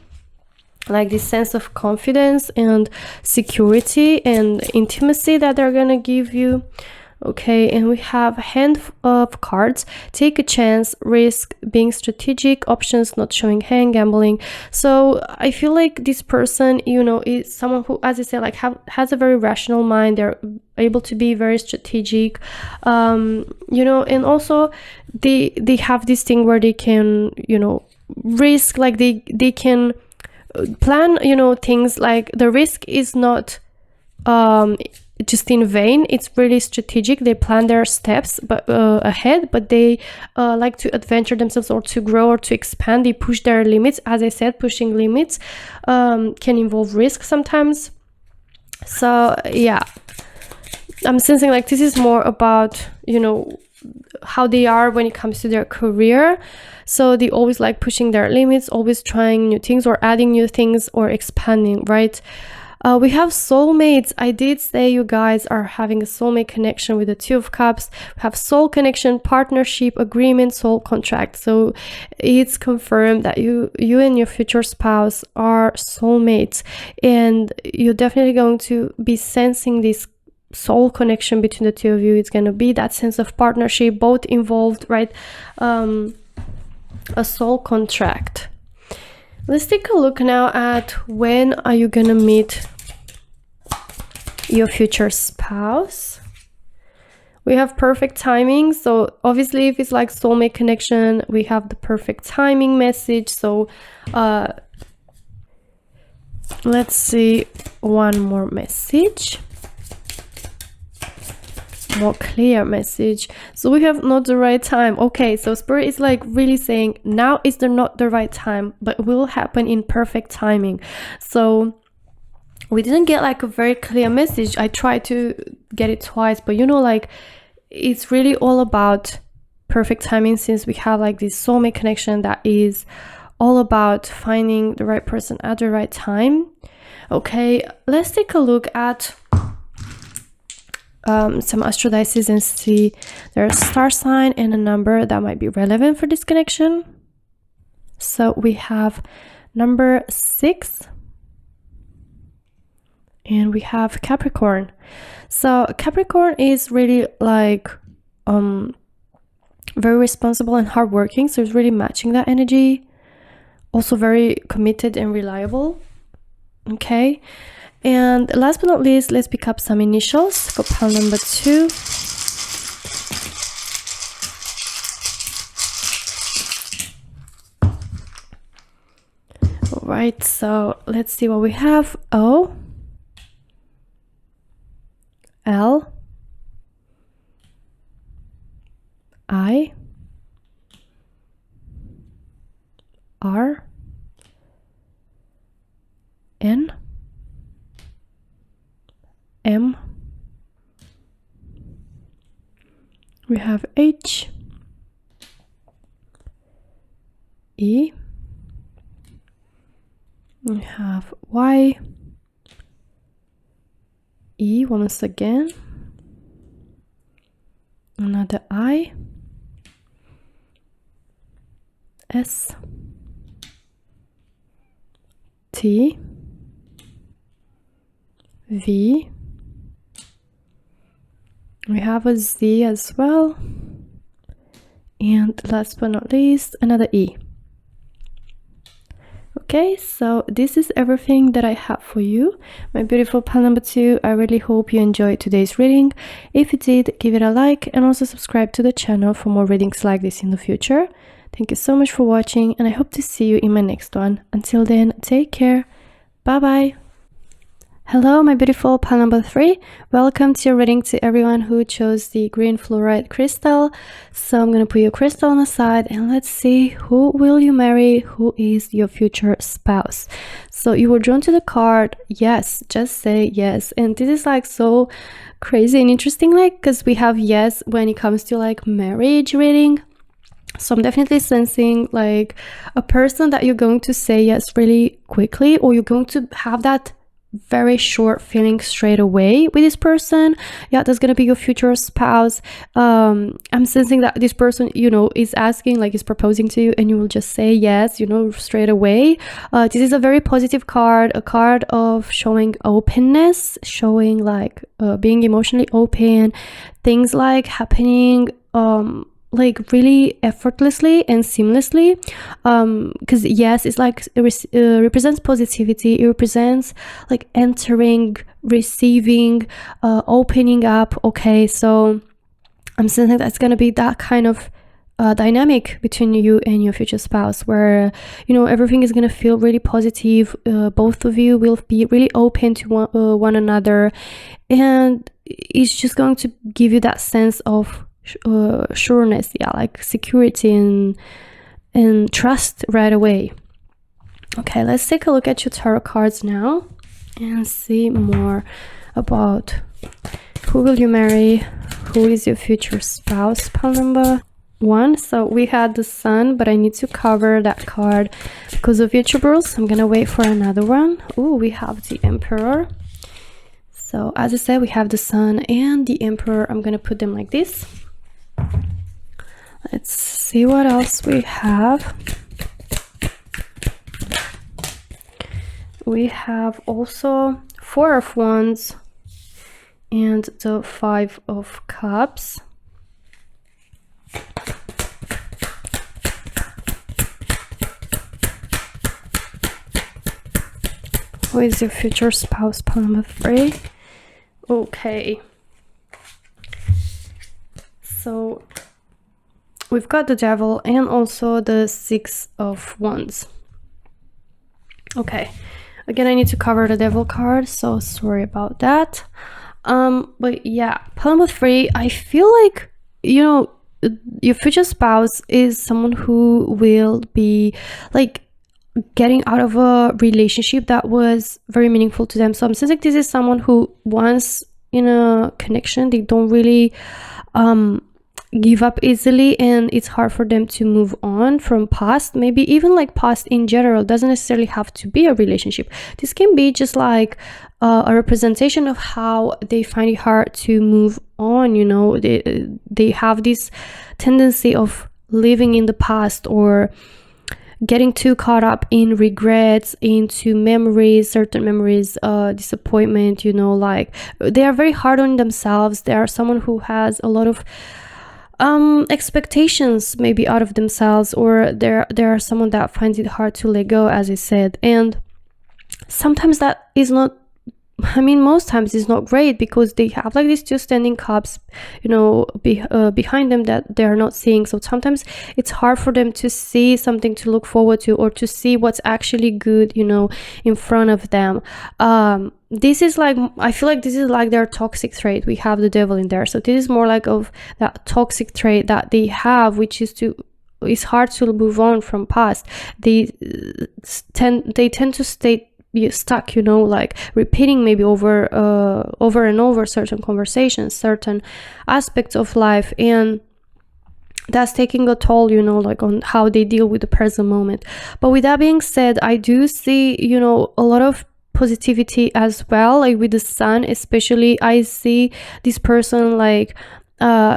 like this sense of confidence and security and intimacy that they're going to give you. Okay, and we have a hand of cards. Take a chance, risk, being strategic, options, not showing hand, gambling. So I feel like this person, you know, is someone who, as I said, like has a very rational mind. They're able to be very strategic, you know, and also they have this thing where they can, you know, risk, like they can plan, you know, things. Like the risk is not just in vain. It's really strategic. They plan their steps ahead, but they like to adventure themselves, or to grow, or to expand. They push their limits. As I said, pushing limits can involve risk sometimes. So yeah, I'm sensing like this is more about, you know, how they are when it comes to their career. So they always like pushing their limits, always trying new things, or adding new things, or expanding, right? We have soulmates. I did say you guys are having a soulmate connection with the Two of Cups. We have soul connection, partnership, agreement, soul contract. So it's confirmed that you and your future spouse are soulmates, and you're definitely going to be sensing this soul connection between the two of you. It's going to be that sense of partnership, both involved, right? A soul contract. Let's take a look now at when are you gonna meet your future spouse. We have perfect timing. So obviously, if it's like soulmate connection, we have the perfect timing message. So Let's see one more message. More clear message. So we have not the right time. Okay, so Spirit is like really saying now is not the right time, but it will happen in perfect timing. So we didn't get like a very clear message. I tried to get it twice, but you know, like it's really all about perfect timing, since we have like this soulmate connection that is all about finding the right person at the right time. Okay, let's take a look at some astrodices and see there's a star sign and a number that might be relevant for this connection. So we have number 6 and we have Capricorn. So Capricorn is really like very responsible and hardworking, so it's really matching that energy. Also very committed and reliable. Okay, and last but not least, let's pick up some initials for pile number 2. All right, so let's see what we have. O, L, I, R, N, M, we have H, E, we have Y, E once again, another I, S, T, V, we have a Z as well, and last but not least, another E. Okay, so this is everything that I have for you, my beautiful pile number 2. I really hope you enjoyed today's reading. If you did, give it a like and also subscribe to the channel for more readings like this in the future. Thank you so much for watching, and I hope to see you in my next one. Until then, take care. Bye bye. Hello, my beautiful pile number 3. Welcome to your reading to everyone who chose the green fluorite crystal. So I'm going to put your crystal on the side and let's see who will you marry, who is your future spouse. So you were drawn to the card yes, just say yes. And this is like so crazy and interesting, like because we have yes when it comes to like marriage reading. So I'm definitely sensing like a person that you're going to say yes really quickly, or you're going to have that very short feeling straight away with this person. Yeah, that's gonna be your future spouse. I'm sensing that this person, you know, is asking, like is proposing to you, and you will just say yes, you know, straight away. This is a very positive card, a card of showing openness, showing like being emotionally open, things like happening like really effortlessly and seamlessly, because yes, it's like it represents positivity. It represents like entering, receiving, opening up. Okay, so I'm sensing that's gonna be that kind of dynamic between you and your future spouse, where you know everything is gonna feel really positive. Both of you will be really open to one another, and it's just going to give you that sense of sureness, yeah, like security and trust right away. Okay, let's take a look at your tarot cards now and see more about who will you marry, who is your future spouse. Pile number 1. So we had the Sun, but I need to cover that card because of YouTube rules. I'm gonna wait for another one. Oh, we have the Emperor. So as I said, we have the Sun and the Emperor. I'm gonna put them like this. Let's see what else we have. We have also 4 of Wands and the 5 of Cups. Who is your future spouse? Pile number 3. Okay. So we've got the Devil and also the 6 of Wands. Okay, Again, I need to cover the devil card, so sorry about that. But yeah, Palm 3, I feel like, you know, your future spouse is someone who will be like getting out of a relationship that was very meaningful to them. So I'm sensing this is someone who once in a connection, they don't really give up easily, and it's hard for them to move on from past, maybe even like past in general. Doesn't necessarily have to be a relationship. This can be just like a representation of how they find it hard to move on. You know, they have this tendency of living in the past, or getting too caught up in regrets, into memories, certain memories, disappointment, you know, like they are very hard on themselves. They are someone who has a lot of expectations maybe out of themselves, or there are someone that finds it hard to let go, as I said. And sometimes that is not, I mean, most times it's not great, because they have like these two standing cups, you know, behind them that they're not seeing. So sometimes it's hard for them to see something to look forward to, or to see what's actually good, you know, in front of them. This is like, I feel like this is like their toxic trait. We have the devil in there. So this is more like of that toxic trait that they have, which is it's hard to move on from past. They tend to stay stuck, you know, like repeating maybe over and over certain conversations, certain aspects of life, and that's taking a toll, you know, like on how they deal with the present moment. But with that being said, I do see, you know, a lot of positivity as well, like with the sun especially. I see this person like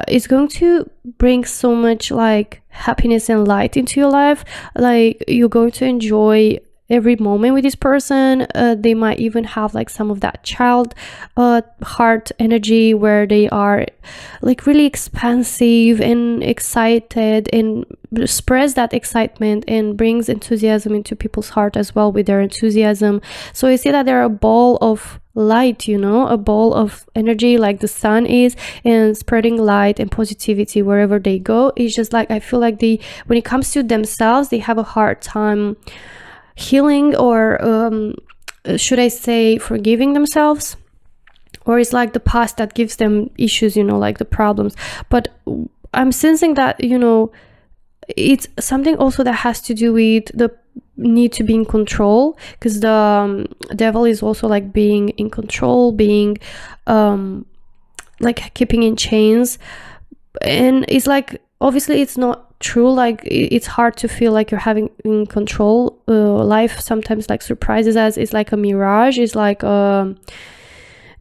is going to bring so much like happiness and light into your life. Like you're going to enjoy every moment with this person. They might even have like some of that child heart energy, where they are like really expansive and excited, and express that excitement and brings enthusiasm into people's heart as well with their enthusiasm. So you see that they're a ball of light, you know, a ball of energy like the sun is, and spreading light and positivity wherever they go. It's just like, I feel like when it comes to themselves, they have a hard time healing, or should I say forgiving themselves, or it's like the past that gives them issues, you know, like the problems. But I'm sensing that, you know, it's something also that has to do with the need to be in control, because the devil is also like being in control, being like keeping in chains. And it's like, obviously it's not true, like it's hard to feel like you're having in control. Life sometimes like surprises us. It's like a mirage. It's like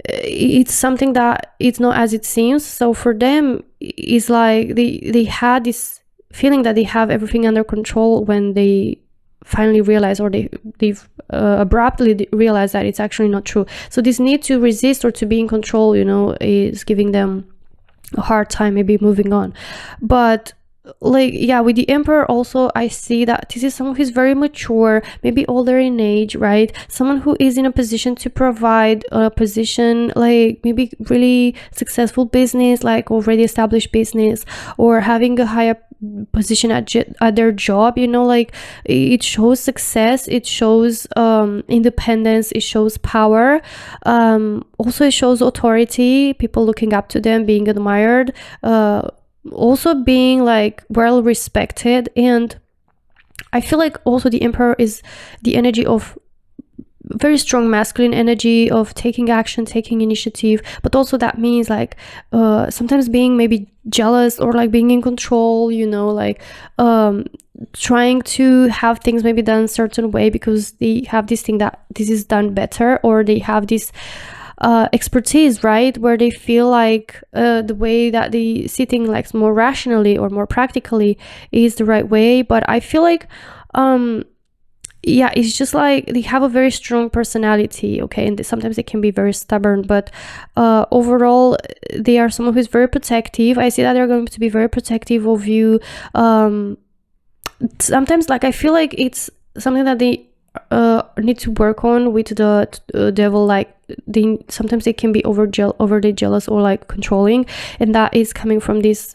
it's something that it's not as it seems. So for them, it's like they had this feeling that they have everything under control, when they finally realize, or they've abruptly realize that it's actually not true. So this need to resist or to be in control, you know, is giving them a hard time maybe moving on. But like, yeah, with the Emperor also, I see that this is someone who's very mature, maybe older in age, right? Someone who is in a position to provide a position, like maybe really successful business, like already established business, or having a higher position at their job, you know, like it shows success, it shows independence, it shows power, also it shows authority, people looking up to them, being admired, also being like well respected. And I feel like also the Emperor is the energy of very strong masculine energy of taking action, taking initiative, but also that means like sometimes being maybe jealous, or like being in control, you know, like trying to have things maybe done a certain way because they have this thing that this is done better, or they have this expertise, right, where they feel like the way that they see things like more rationally or more practically is the right way. But I feel like yeah, it's just like they have a very strong personality, okay, and sometimes they can be very stubborn, but overall they are someone who's very protective. I see that they're going to be very protective of you. Sometimes like I feel like it's something that they need to work on with the devil, like sometimes they can be overly jealous or like controlling, and that is coming from this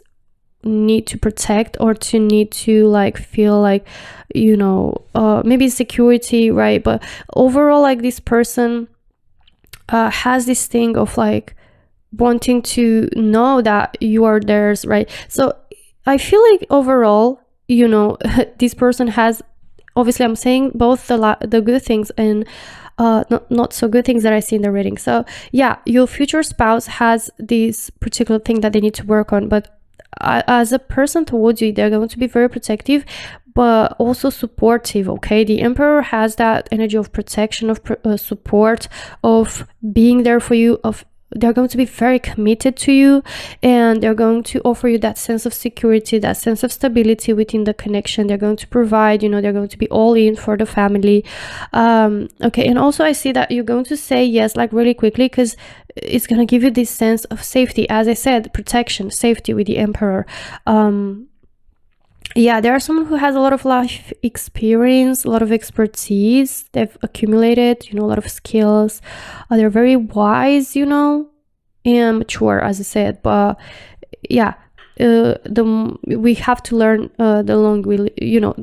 need to protect or to need to like feel like, you know, maybe security, right? But overall, like this person has this thing of like wanting to know that you are theirs, right? So I feel like overall, you know, this person has, obviously I'm saying both the good things and not so good things that I see in the reading. So yeah, your future spouse has this particular thing that they need to work on, but as a person towards you, they're going to be very protective but also supportive. Okay, the Emperor has that energy of protection, of support, of being there for you, of they're going to be very committed to you, and they're going to offer you that sense of security, that sense of stability within the connection. They're going to provide, you know, they're going to be all in for the family. Okay, and also I see that you're going to say yes like really quickly, because it's going to give you this sense of safety, as I said, protection, safety with the Emperor. Yeah, there are someone who has a lot of life experience, a lot of expertise they've accumulated, you know, a lot of skills. They're very wise, you know, and mature, as I said. But yeah, we have to learn the long we, you know,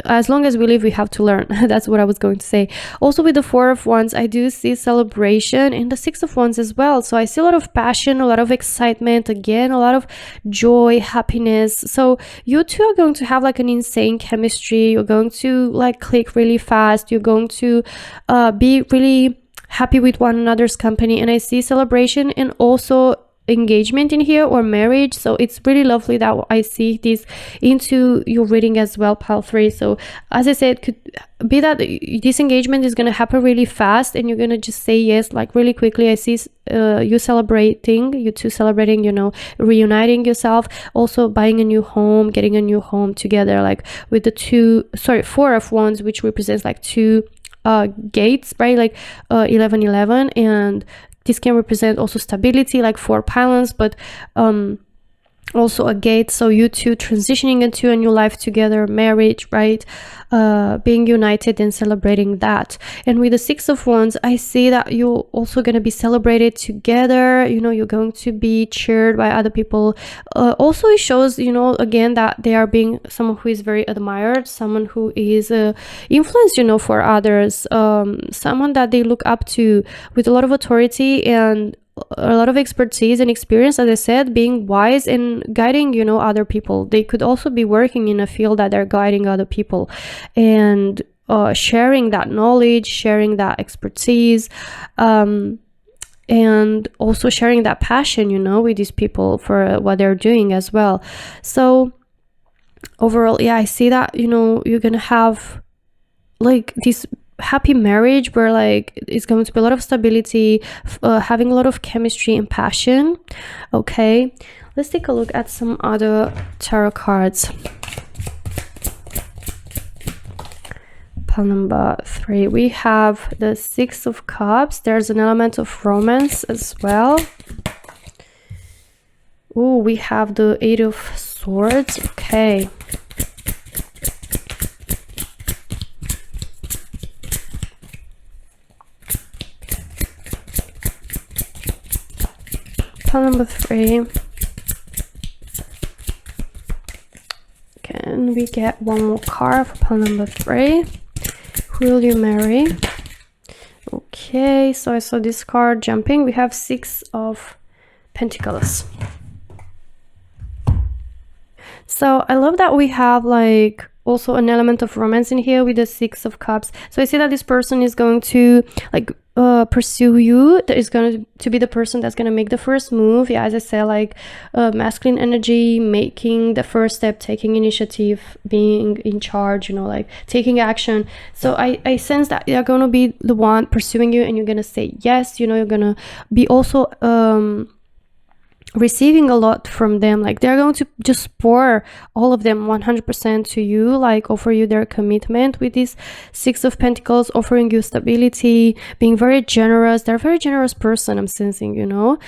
as long as we live, we have to learn. That's what I was going to say. Also with the Four of Wands, I do see celebration, and the Six of Wands as well. So I see a lot of passion, a lot of excitement, again, a lot of joy, happiness. So you two are going to have like an insane chemistry. You're going to like click really fast. You're going to be really happy with one another's company. And I see celebration and also engagement in here, or marriage. So it's really lovely that I see this into your reading as well, pile 3. So as I said, it could be that this engagement is going to happen really fast and you're going to just say yes like really quickly. I see you two celebrating, you know, reuniting yourself, also buying a new home, getting a new home together, like with the Four of Wands, which represents like two gates, right? Like 1111, and this can represent also stability, like 4 pylons, but also a gate. So you two transitioning into a new life together, marriage, right? Being united and celebrating that. And with the Six of Wands, I see that you're also going to be celebrated together. You know, you're going to be cheered by other people. Also, it shows, you know, again, that they are being someone who is very admired, someone who is influenced, you know, for others, someone that they look up to with a lot of authority and a lot of expertise and experience, as I said, being wise and guiding, you know, other people. They could also be working in a field that they're guiding other people and sharing that knowledge, sharing that expertise, and also sharing that passion, you know, with these people for what they're doing as well. So overall, yeah, I see that, you know, you're gonna have like this happy marriage where like it's going to be a lot of stability, having a lot of chemistry and passion. Okay, let's take a look at some other tarot cards. Pile number 3, we have the Six of Cups. There's an element of romance as well. Oh, we have the Eight of Swords. Okay, pile number 3. Can we get one more card for pile number 3? Who will you marry? Okay, so I saw this card jumping. We have Six of Pentacles. So I love that we have like also an element of romance in here with the Six of Cups. So I see that this person is going to like pursue you. That is going to be the person that's going to make the first move. Yeah, as I said, like masculine energy, making the first step, taking initiative, being in charge, you know, like taking action. So I sense that they're going to be the one pursuing you and you're going to say yes. You know, you're going to be also receiving a lot from them. Like they're going to just pour all of them 100% to you, like offer you their commitment with this Six of Pentacles, offering you stability, being very generous. They're a very generous person, I'm sensing, you know.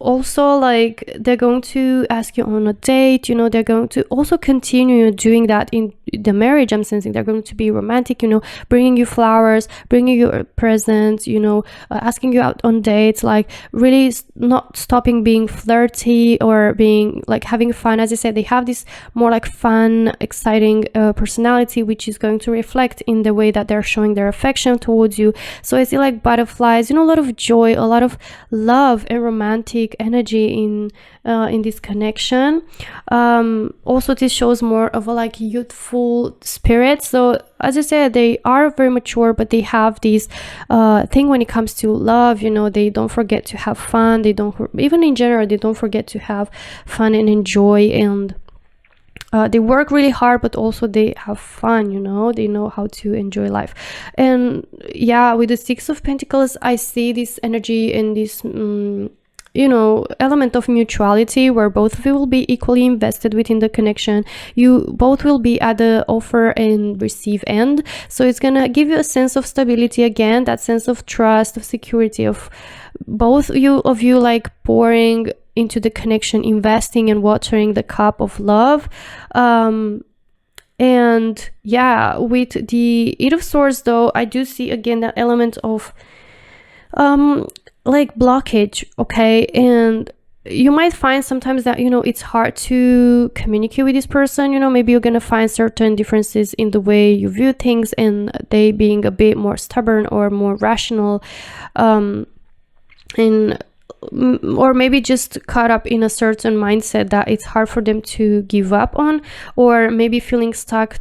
also like they're going to ask you on a date, you know, they're going to also continue doing that in the marriage. I'm sensing they're going to be romantic, you know, bringing you flowers, bringing you presents, you know, asking you out on dates, like really not stopping being flirty or being like having fun. As I said, they have this more like fun, exciting personality, which is going to reflect in the way that they're showing their affection towards you. So I see like butterflies, you know, a lot of joy, a lot of love and romantic energy in this connection. Also, this shows more of a like youthful spirit. So as I said, they are very mature, but they have this thing when it comes to love, you know, they don't forget to have fun. They don't, even in general, they don't forget to have fun and enjoy, and they work really hard, but also they have fun, you know, they know how to enjoy life. And yeah, with the Six of Pentacles, I see this energy and this you know, element of mutuality, where both of you will be equally invested within the connection. You both will be at the offer and receive end. So it's gonna give you a sense of stability again, that sense of trust, of security, of both of you like pouring into the connection, investing and watering the cup of love. And yeah, with the Eight of Swords though, I do see again that element of like blockage, okay? And you might find sometimes that, you know, it's hard to communicate with this person, you know, maybe you're gonna find certain differences in the way you view things, and they being a bit more stubborn or more rational, or maybe just caught up in a certain mindset that it's hard for them to give up on, or maybe feeling stuck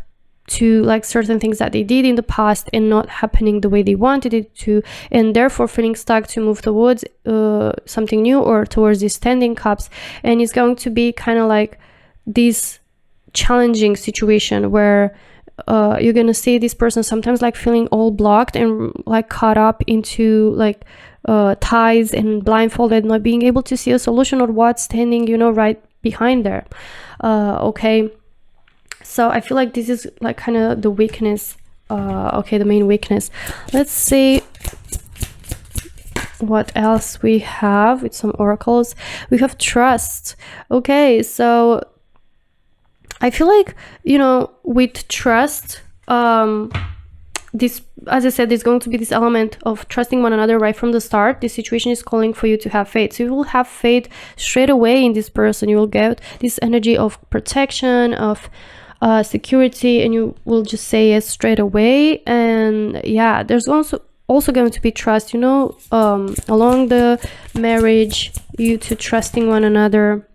to like certain things that they did in the past and not happening the way they wanted it to, and therefore feeling stuck to move towards something new or towards these standing cups. And it's going to be kind of like this challenging situation where you're gonna see this person sometimes like feeling all blocked and like caught up into like ties and blindfolded, not being able to see a solution or what's standing, you know, right behind there. Okay, so I feel like this is like kind of the weakness, okay, the main weakness. Let's see what else we have with some oracles. We have trust. Okay, so I feel like, you know, with trust, this, as I said, there's going to be this element of trusting one another right from the start. This situation is calling for you to have faith. So you will have faith straight away in this person. You will get this energy of protection, of security, and you will just say yes straight away. And yeah, there's also going to be trust, you know, along the marriage, you two trusting one another.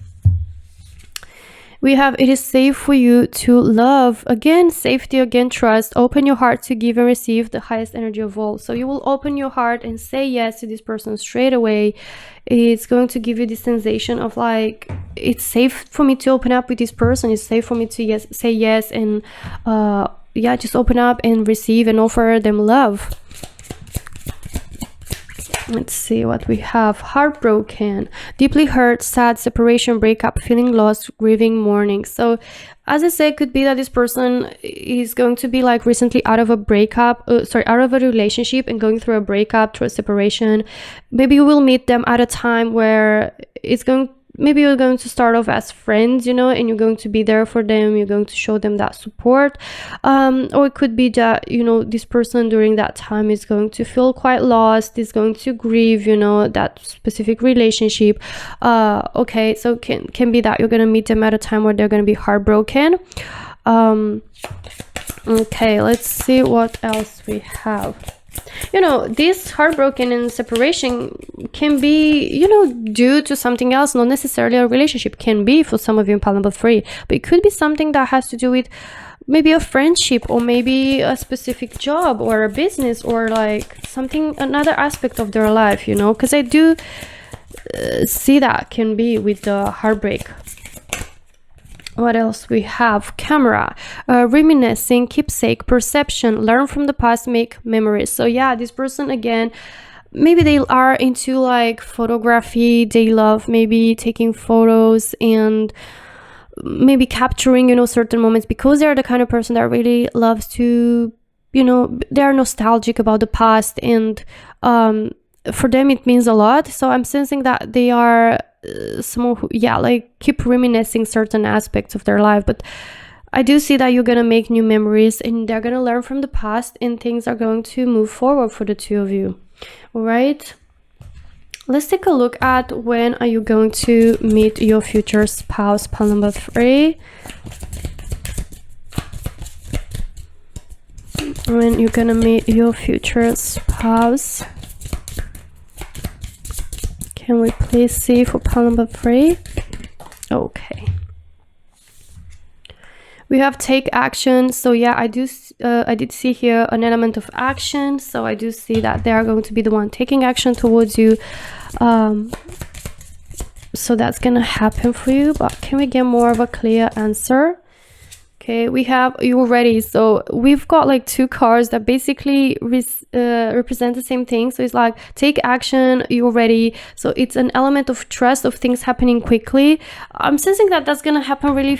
We have, it is safe for you to love. Again, safety, again, trust. Open your heart to give and receive the highest energy of all. So you will open your heart and say yes to this person straight away. It's going to give you this sensation of like, it's safe for me to open up with this person. It's safe for me to say yes, and yeah, just open up and receive and offer them love. Let's see what we have. Heartbroken, deeply hurt, sad, separation, breakup, feeling lost, grieving, mourning. So as I said, could be that this person is going to be like recently out of a breakup, out of a relationship and going through a breakup, through a separation. Maybe you will meet them at a time where maybe you're going to start off as friends, you know, and you're going to be there for them. You're going to show them that support. Or it could be that, you know, this person during that time is going to feel quite lost, is going to grieve, you know, that specific relationship. Okay, so can be that you're going to meet them at a time where they're going to be heartbroken. Okay, let's see what else we have. You know, this heartbroken and separation can be, you know, due to something else, not necessarily a relationship. Can be for some of you in Pile number 3, but it could be something that has to do with maybe a friendship, or maybe a specific job or a business, or like something, another aspect of their life, you know, because I do see that can be with the heartbreak. What else we have? Camera, reminiscing, keepsake, perception, learn from the past, make memories. So yeah, this person again, maybe they are into like photography. They love maybe taking photos and maybe capturing, you know, certain moments, because they're the kind of person that really loves to, you know, they're nostalgic about the past, and for them it means a lot. So I'm sensing that they are someone who, yeah, like keep reminiscing certain aspects of their life, but I do see that you're gonna make new memories and they're gonna learn from the past and things are going to move forward for the two of you. All right, let's take a look at when are you going to meet your future spouse, pile number 3. When you're gonna meet your future spouse. Can we please see for pile number 3? Okay. We have take action. So yeah, I did see here an element of action. So I do see that they are going to be the one taking action towards you. So that's gonna happen for you. But can we get more of a clear answer? Okay, we have you ready. So we've got like 2 cards that basically represent the same thing. So it's like take action, you're ready. So it's an element of trust, of things happening quickly. I'm sensing that that's gonna happen really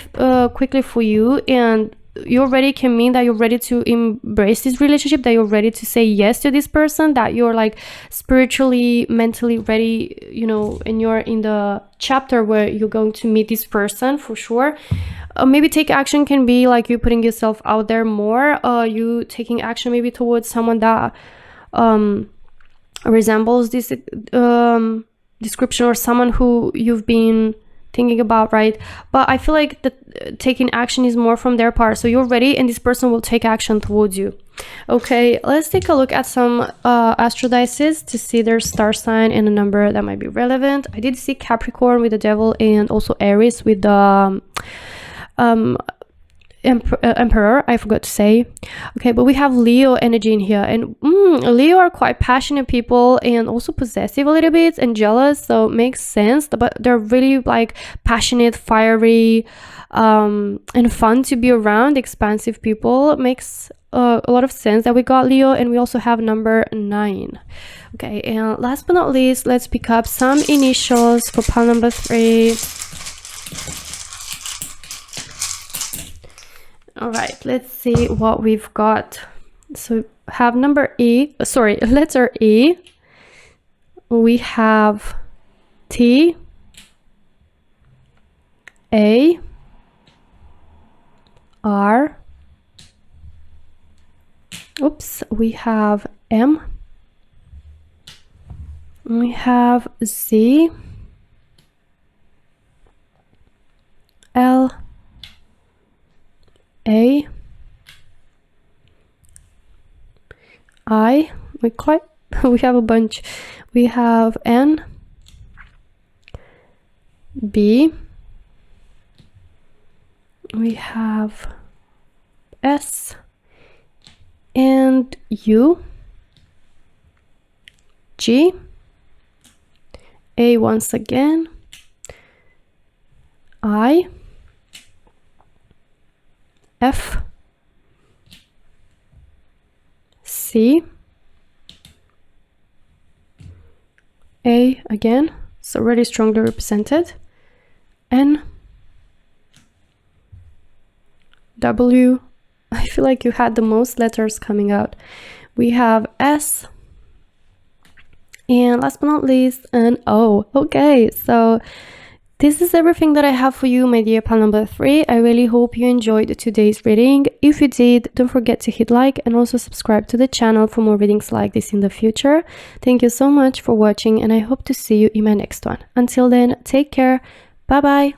quickly for you, and you're ready can mean that you're ready to embrace this relationship, that you're ready to say yes to this person, that you're like spiritually, mentally ready, you know, and you're in the chapter where you're going to meet this person for sure. Maybe take action can be like you putting yourself out there more, you taking action maybe towards someone that resembles this description, or someone who you've been thinking about, right? But I feel like the taking action is more from their part. So you're ready and this person will take action towards you. Okay, let's take a look at some astro dices to see their star sign and a number that might be relevant. I did see Capricorn with the devil and also Aries with the Emperor, I forgot to say. Okay, but we have Leo energy in here, and Leo are quite passionate people and also possessive a little bit and jealous, so it makes sense, but they're really like passionate, fiery, and fun to be around, expansive people. It makes a lot of sense that we got Leo, and we also have number 9. Okay, and last but not least, let's pick up some initials for pile number 3. All right, let's see what we've got. So have number letter E. We have T, A, R. Oops, we have M. We have Z, L, A, I. We have a bunch. We have N, B. We have S and U, G, A once again, I, F, C, A again, so really strongly represented, N, W. I feel like you had the most letters coming out. We have S, and last but not least, an O. Okay, so this is everything that I have for you, my dear pile number 3. I really hope you enjoyed today's reading. If you did, don't forget to hit like and also subscribe to the channel for more readings like this in the future. Thank you so much for watching, and I hope to see you in my next one. Until then, take care. Bye bye.